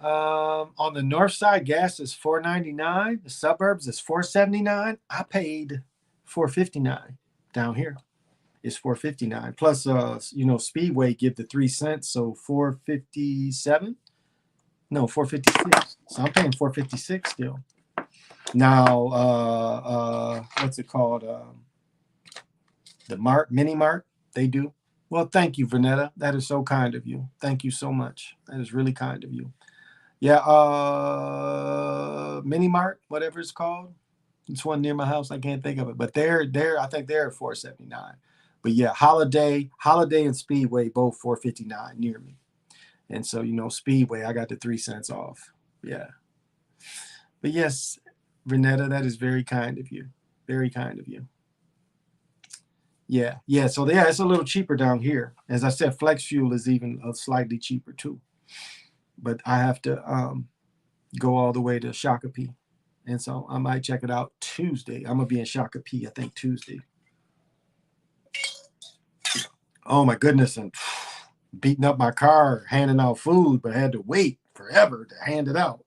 On the north side, gas is $4.99. The suburbs is $4.79. I paid $4.59 down here. It's 459 plus Speedway give the 3 cents, so 457. No, 456. So I'm paying 456 still. Now what's it called? The Mini Mart, they do. Well, thank you, Vanetta. That is so kind of you. Thank you so much. That is really kind of you. Yeah, Mini Mart, whatever it's called. It's one near my house. I can't think of it, but I think they're at 479. But yeah, Holiday and Speedway both 459 near me. And so, Speedway, I got the 3 cents off. Yeah. But yes, Renetta, that is very kind of you. Very kind of you. Yeah. Yeah. So yeah, it's a little cheaper down here. As I said, Flex Fuel is even slightly cheaper too. But I have to go all the way to Shakopee. And so I might check it out Tuesday. I'm going to be in Shakopee, I think, Tuesday. Oh, my goodness. And beating up my car, handing out food, but I had to wait forever to hand it out.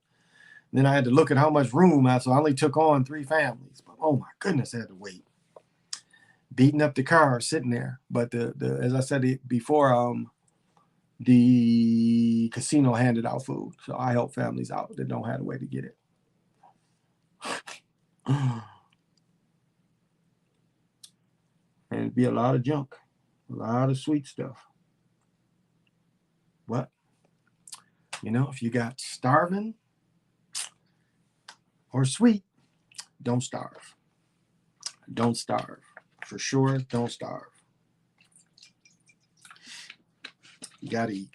And then I had to look at how much room so I only took on 3 families. But oh, my goodness, I had to wait. Beating up the car, sitting there. But as I said before, the casino handed out food. So I help families out that don't have a way to get it. And it'd be a lot of junk, a lot of sweet stuff. What? If you got starving or sweet, don't starve. Don't starve. For sure, don't starve. You gotta eat.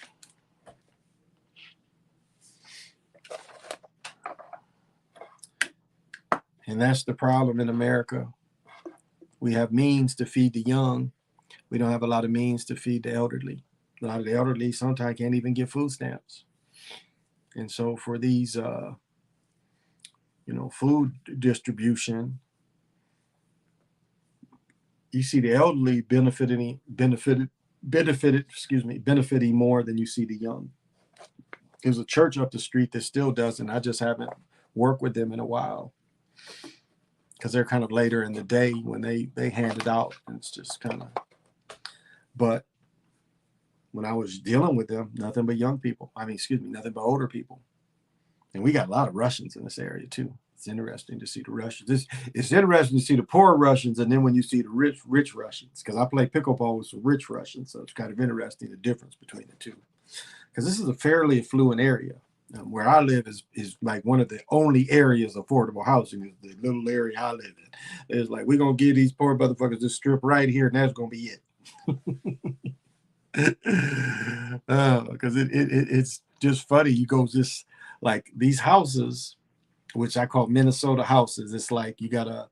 And that's the problem in America. We have means to feed the young. We don't have a lot of means to feed the elderly. A lot of the elderly sometimes can't even get food stamps. And so for these, food distribution, you see the elderly benefiting more than you see the young. There's a church up the street that still doesn't. I just haven't worked with them in a while because they're kind of later in the day when they hand it out. And it's just kind of, but when I was dealing with them, nothing but young people. Nothing but older people. And we got a lot of Russians in this area too. It's interesting to see the Russians. It's interesting to see the poor Russians, and then when you see the rich Russians, because I play pickleball with some rich Russians, so it's kind of interesting the difference between the two. Because this is a fairly affluent area. Where I live is like one of the only areas affordable housing is the little area I live in. It's like we're gonna give these poor motherfuckers this strip right here, and that's gonna be it. Because it's just funny. You go just like these houses, which I call Minnesota houses. It's like you got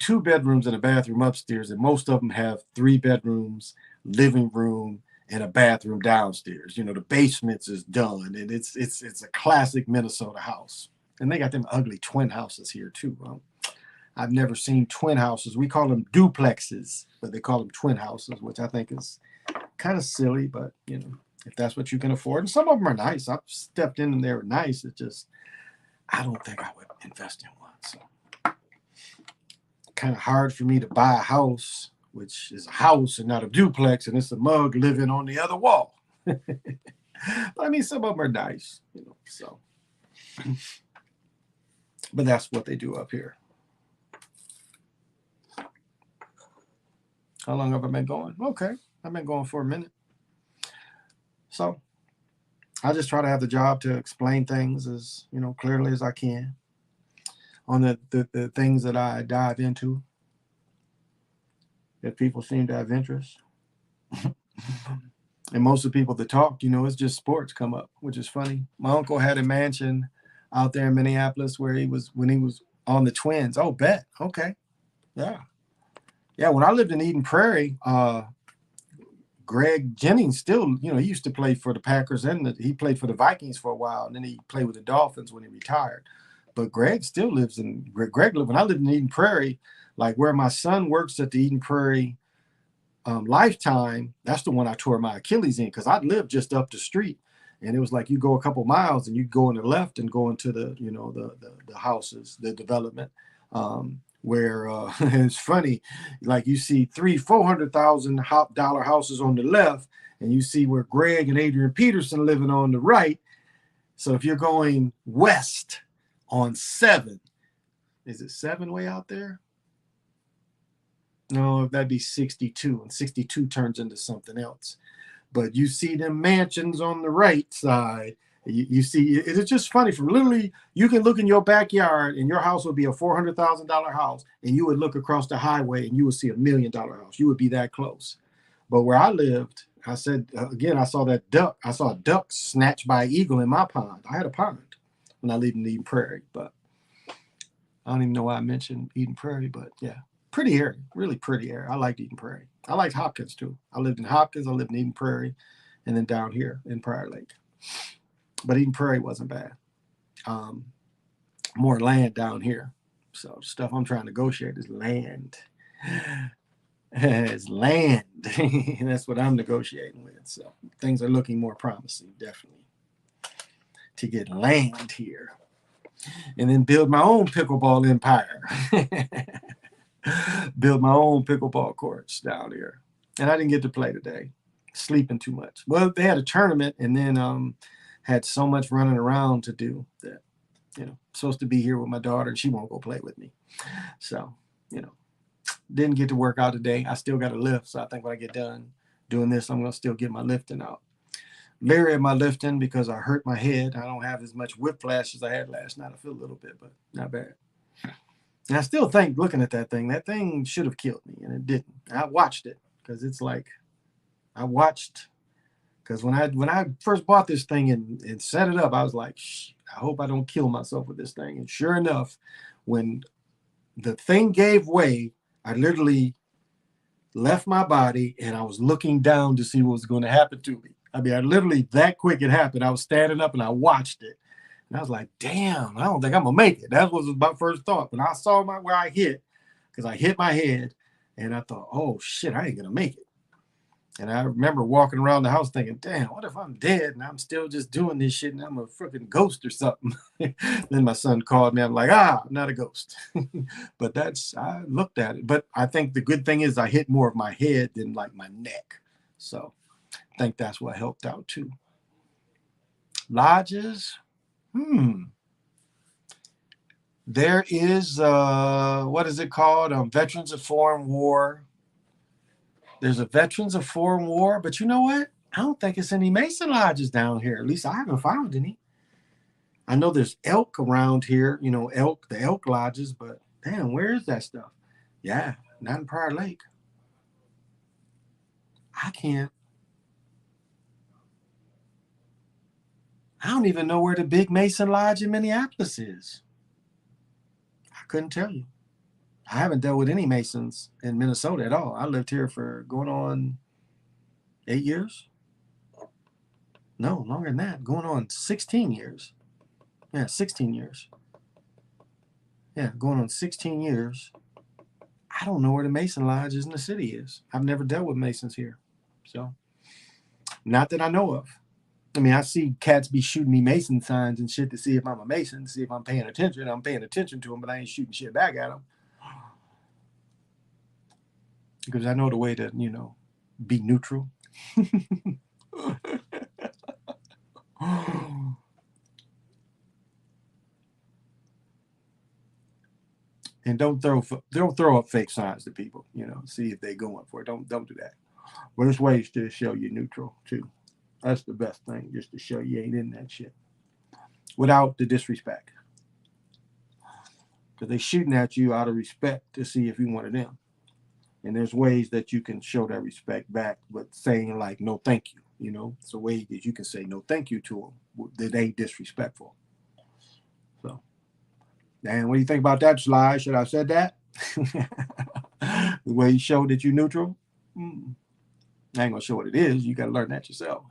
2 bedrooms and a bathroom upstairs, and most of them have 3 bedrooms, living room, and a bathroom downstairs. The basements is done, and it's a classic Minnesota house. And they got them ugly twin houses here too. I've never seen twin houses. We call them duplexes, but they call them twin houses, which I think is kind of silly, but if that's what you can afford. And some of them are nice. I've stepped in and they were nice. It's just I don't think I would invest in one. So kind of hard for me to buy a house, which is a house and not a duplex, and it's a mug living on the other wall. But some of them are nice, so. But that's what they do up here. How long have I been going? Okay, I've been going for a minute. So I just try to have the job to explain things as clearly as I can on the things that I dive into that people seem to have interest. And most of the people that talk, it's just sports come up, which is funny. My uncle had a mansion out there in Minneapolis when he was on the Twins. Oh, bet. Okay. Yeah. Yeah. When I lived in Eden Prairie, Greg Jennings still, he used to play for the Packers and he played for the Vikings for a while. And then he played with the Dolphins when he retired. But Greg still lives when I lived in Eden Prairie, like where my son works at the Eden Prairie Lifetime, that's the one I tore my Achilles in because I lived just up the street. And it was like you go a couple miles and you go on the left and go into the houses, the development. where it's funny, like you see $400,000 houses on the left, and you see where Greg and Adrian Peterson living on the right. So if you're going west on 7, is it 7 way out there? No, that'd be 62, and 62 turns into something else. But you see them mansions on the right side. You see, it's just funny. From literally, you can look in your backyard, and your house would be a $400,000 house, and you would look across the highway, and you would see $1 million house. You would be that close. But where I lived, I said again, I saw that duck. I saw a duck snatched by an eagle in my pond. I had a pond when I lived in Eden Prairie, but I don't even know why I mentioned Eden Prairie. But yeah, pretty area, really pretty area. I liked Eden Prairie. I liked Hopkins too. I lived in Hopkins. I lived in Eden Prairie, and then down here in Prior Lake. But Eden Prairie wasn't bad. More land down here. So stuff I'm trying to negotiate is land. It's land. That's what I'm negotiating with. So things are looking more promising, definitely, to get land here. And then build my own pickleball empire. Build my own pickleball courts down here. And I didn't get to play today. Sleeping too much. Well, they had a tournament, and then had so much running around to do that, supposed to be here with my daughter, and she won't go play with me. So, didn't get to work out today. I still got to lift. So I think when I get done doing this, I'm going to still get my lifting out. Leery at my lifting because I hurt my head. I don't have as much whiplash as I had last night. I feel a little bit, but not bad. And I still think, looking at that thing should have killed me, and it didn't. I watched it because it's like because when I first bought this thing and set it up, I was like, I hope I don't kill myself with this thing. And sure enough, when the thing gave way, I literally left my body and I was looking down to see what was going to happen to me. I mean, I literally, that quick it happened. I was standing up and I watched it. And I was like, damn, I don't think I'm going to make it. That was my first thought. When I saw where I hit, because I hit my head, and I thought, oh, shit, I ain't going to make it. And I remember walking around the house thinking, damn, what if I'm dead and I'm still just doing this shit and I'm a freaking ghost or something? Then my son called me. I'm like, I'm not a ghost. But I looked at it. But I think the good thing is I hit more of my head than like my neck. So I think that's what helped out too. Lodges. There is, what is it called? Veterans of Foreign War. There's a Veterans of Foreign War, but you know what? I don't think it's any Mason lodges down here. At least I haven't found any. I know there's elk around here, the elk lodges, but damn, where is that stuff? Yeah, not in Prior Lake. I don't even know where the big Mason Lodge in Minneapolis is. I couldn't tell you. I haven't dealt with any Masons in Minnesota at all. I lived here for going on 8 years. No, longer than that. Going on 16 years. Yeah, 16 years. Yeah, going on 16 years. I don't know where the Mason Lodge is in the city is. I've never dealt with Masons here. So, not that I know of. I mean, I see cats be shooting me Mason signs and shit to see if I'm a Mason, to see if I'm paying attention. I'm paying attention to them, but I ain't shooting shit back at them. Because I know the way to, be neutral. And don't throw up fake signs to people, see if they're going for it. Don't do that. But there's ways to show you neutral too. That's the best thing, just to show you ain't in that shit. Without the disrespect. Because they're shooting at you out of respect to see if you one of them. And there's ways that you can show that respect back, but saying like, no, thank you. It's a way that you can say no, thank you to them that ain't disrespectful. So, Dan, what do you think about that, Sly? Should I have said that? The way you show that you're neutral? I ain't going to show what it is. You got to learn that yourself.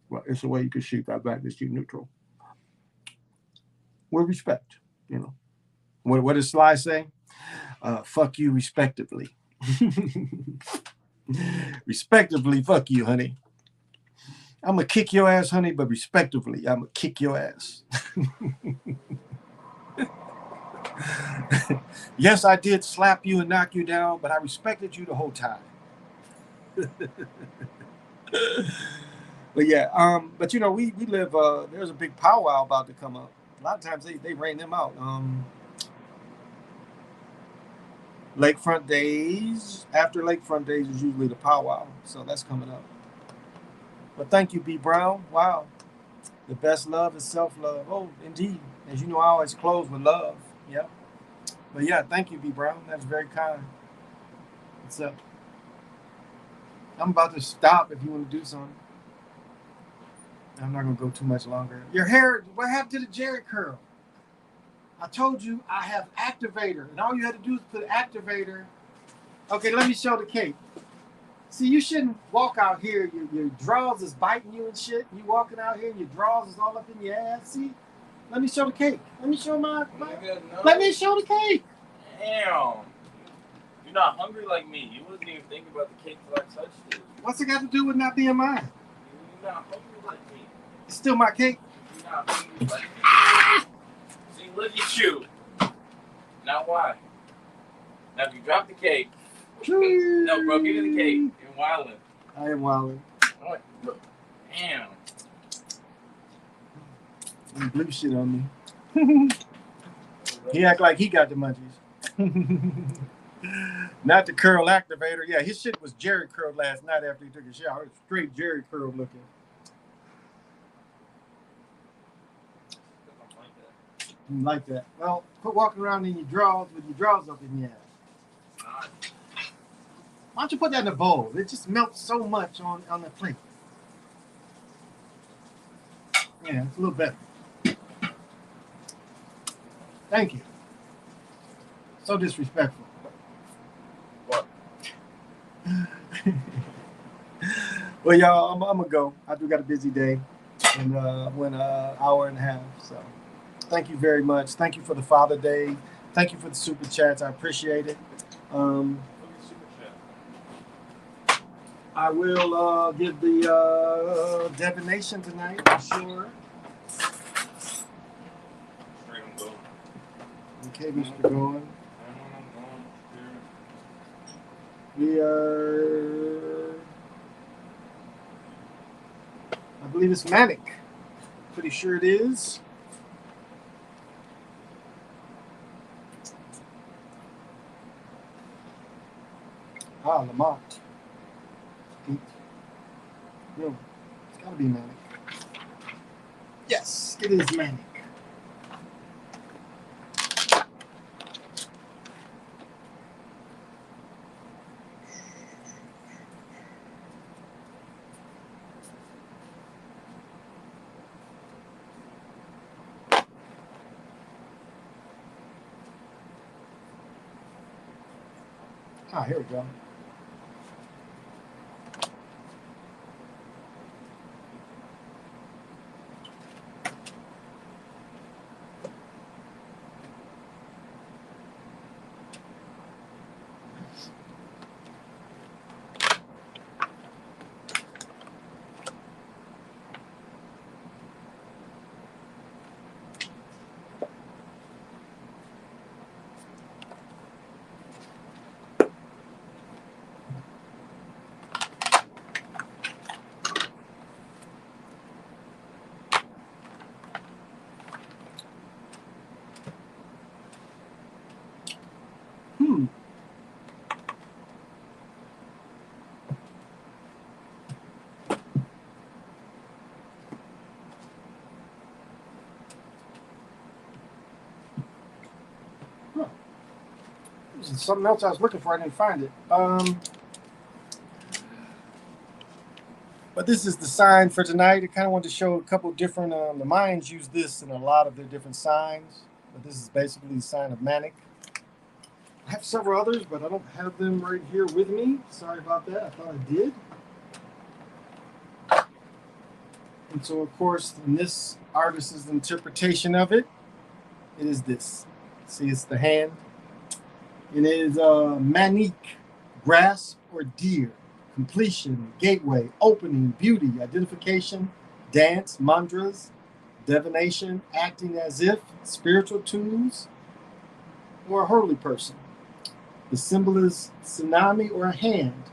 Well, it's a way you can shoot that back that you're neutral. With respect, What does Sly say? Fuck you respectively. Respectively, fuck you, honey. I'm going to kick your ass, honey, but respectively, I'm going to kick your ass. Yes, I did slap you and knock you down, but I respected you the whole time. But yeah, but you know, we live. There's a big powwow about to come up. A lot of times they rain them out. Lakefront Days. After Lakefront Days is usually the powwow, so that's coming up. But thank you, B Brown. Wow, the best love is self love. Oh, indeed. As you know, I always close with love. Yep. But yeah, thank you, B Brown. That's very kind. What's up? I'm about to stop if you want to do something. I'm not gonna go too much longer. Your hair, what happened to the Jerry curl? I told you I have activator, and all you had to do is put activator. Okay, let me show the cake. See, you shouldn't walk out here. Your drawers is biting you and shit. You walking out here and your drawers is all up in your ass. See? Let me show the cake. Let me show my let me show the cake. Damn. You're not hungry like me. You wasn't even thinking about the cake till I touched it. What's it got to do with not being mine? You're not hungry like me. It's still my cake. You're not hungry like me. See, look at you. Now why? Now if you drop the cake. No, bro, give me the cake. You're wildin'. I am wildin'. Damn. You blew shit on me. He act like he got the munchies. Not the curl activator. Yeah, his shit was Jerry curled last night after he took a shower. Straight Jerry curl looking. Like that. Well, quit walking around in your drawers with your drawers up in your ass. Why don't you put that in a bowl? It just melts so much on the plate. Yeah, it's a little better. Thank you. So disrespectful. What? Well, y'all, I'm gonna go. I do got a busy day, and went an hour and a half. So, thank you very much. Thank you for the Father Day. Thank you for the super chats. I appreciate it. I will give the divination tonight for sure. Okay, Mr. Goin. We are, I believe it's Manic. Pretty sure it is. Lamont. No, it's gotta be Manic. Yes, it is Manic. Here we go. Something else I was looking for. I didn't find it. But this is the sign for tonight. I kind of wanted to show a couple different. The Mayans use this in a lot of their different signs. But this is basically the sign of Manic. I have several others, but I don't have them right here with me. Sorry about that. I thought I did. And so, of course, in this artist's interpretation of it, it is this. See, it's the hand. It is Manic, grasp or deer, completion, gateway, opening, beauty, identification, dance, mantras, divination, acting as if, spiritual tools, or a holy person. The symbol is tsunami or a hand.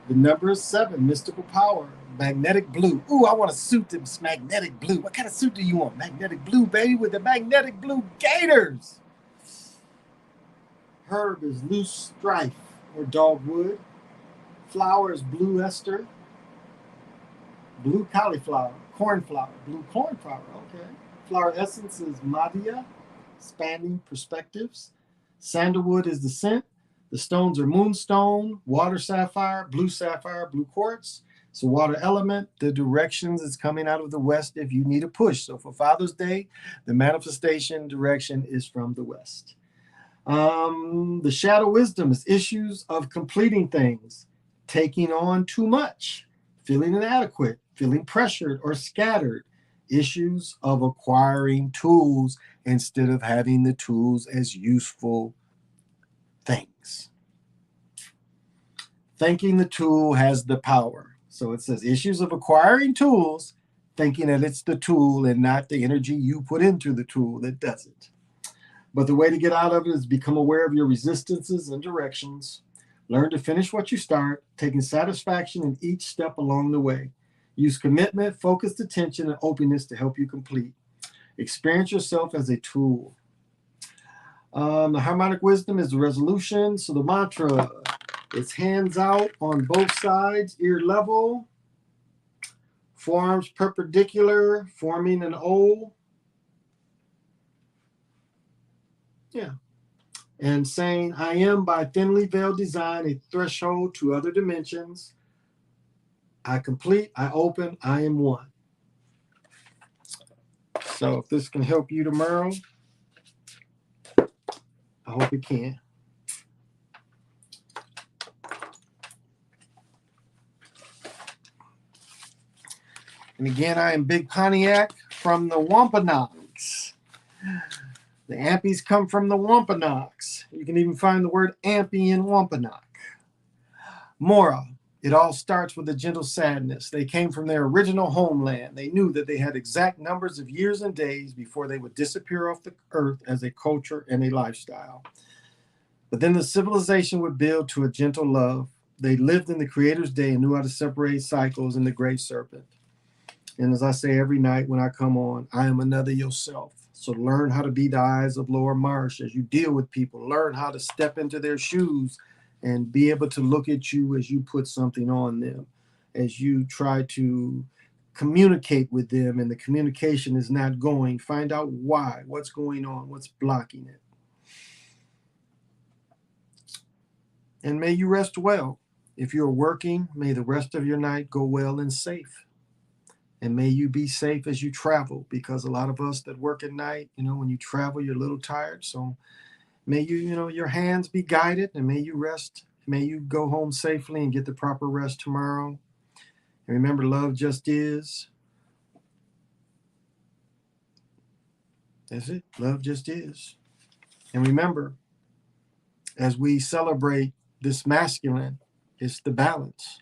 The number is 7, mystical power. Magnetic blue. Ooh, I want a suit that's magnetic blue. What kind of suit do you want? Magnetic blue, baby, with the magnetic blue gators. Herb is loose strife or dogwood. Flower is blue ester. Blue cauliflower, cornflower, blue cornflower, okay. Flower essence is Madia, expanding perspectives. Sandalwood is the scent. The stones are moonstone, water sapphire, blue quartz. So water element, the directions is coming out of the west if you need a push. So for Father's Day, the manifestation direction is from the west. The shadow wisdom is issues of completing things, taking on too much, feeling inadequate, feeling pressured or scattered, issues of acquiring tools instead of having the tools as useful things. Thinking the tool has the power. So it says issues of acquiring tools, thinking that it's the tool and not the energy you put into the tool that does it. But the way to get out of it is become aware of your resistances and directions. Learn to finish what you start, taking satisfaction in each step along the way. Use commitment, focused attention, and openness to help you complete. Experience yourself as a tool. The harmonic wisdom is the resolution. So the mantra is hands out on both sides, ear level, forearms perpendicular, forming an O. Yeah. And saying, I am by thinly veiled design a threshold to other dimensions. I complete, I open, I am one. So if this can help you tomorrow, I hope it can. And again, I am Big Pontiac from the Wampanoags. The Ampies come from the Wampanoags. You can even find the word Ampy in Wampanoag. Mora, it all starts with a gentle sadness. They came from their original homeland. They knew that they had exact numbers of years and days before they would disappear off the earth as a culture and a lifestyle. But then the civilization would build to a gentle love. They lived in the Creator's day and knew how to separate cycles and the great serpent. And as I say every night when I come on, I am another yourself. So learn how to be the eyes of Lower Marsh as you deal with people. Learn how to step into their shoes and be able to look at you as you put something on them, as you try to communicate with them and the communication is not going. Find out why, what's going on, what's blocking it. And may you rest well. If you're working, may the rest of your night go well and safe. And may you be safe as you travel, because a lot of us that work at night, when you travel, you're a little tired. So may you, your hands be guided, and may you rest. May you go home safely and get the proper rest tomorrow. And remember, love just is. That's it. Love just is. And remember, as we celebrate this masculine, it's the balance.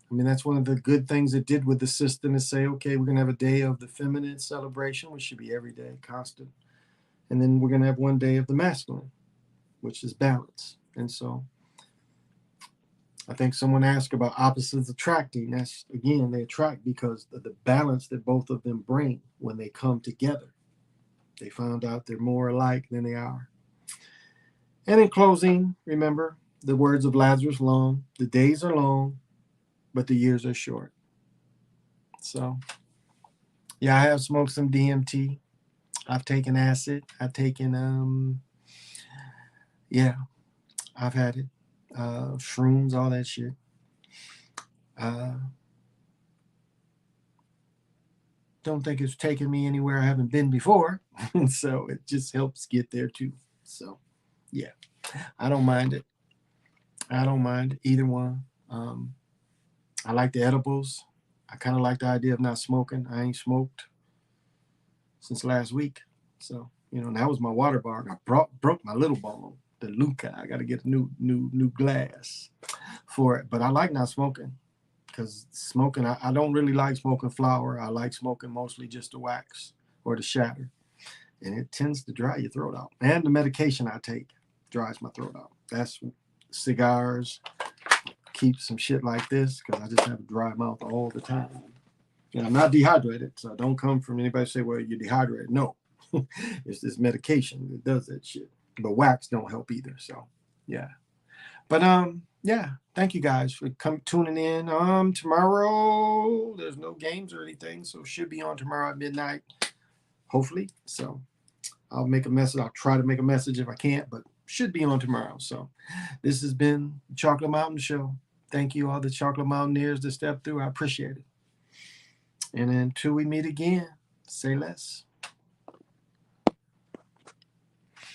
I mean, that's one of the good things it did with the system is say, okay, we're going to have a day of the feminine celebration, which should be every day, constant. And then we're going to have one day of the masculine, which is balance. And so I think someone asked about opposites attracting. That's, again, they attract because of the balance that both of them bring when they come together. They found out they're more alike than they are. And in closing, remember the words of Lazarus Long, the days are long, but the years are short. So, yeah, I have smoked some DMT. I've taken acid. I've taken, I've had it. Shrooms, all that shit. Don't think it's taken me anywhere I haven't been before. So it just helps get there too. So, yeah, I don't mind it. I don't mind either one. I like the edibles. I kind of like the idea of not smoking. I ain't smoked since last week. So, that was my water bar. I broke my little bong, the Luca. I got to get a new glass for it. But I like not smoking because smoking, I don't really like smoking flower. I like smoking mostly just the wax or the shatter. And it tends to dry your throat out. And the medication I take. dries my throat out. That's cigars, keep some shit like this because I just have a dry mouth all the time. And I'm not dehydrated, so don't come from anybody say, well, you're dehydrated. No, it's this medication that does that shit. But wax don't help either. So yeah. But yeah, thank you guys for tuning in. Tomorrow there's no games or anything, so should be on tomorrow at midnight, hopefully. So I'll make a message. I'll try to make a message if I can't, but should be on tomorrow. So this has been Chocolate Mountain Show. Thank you, all the Chocolate Mountaineers that stepped through. I appreciate it. And until we meet again, say less.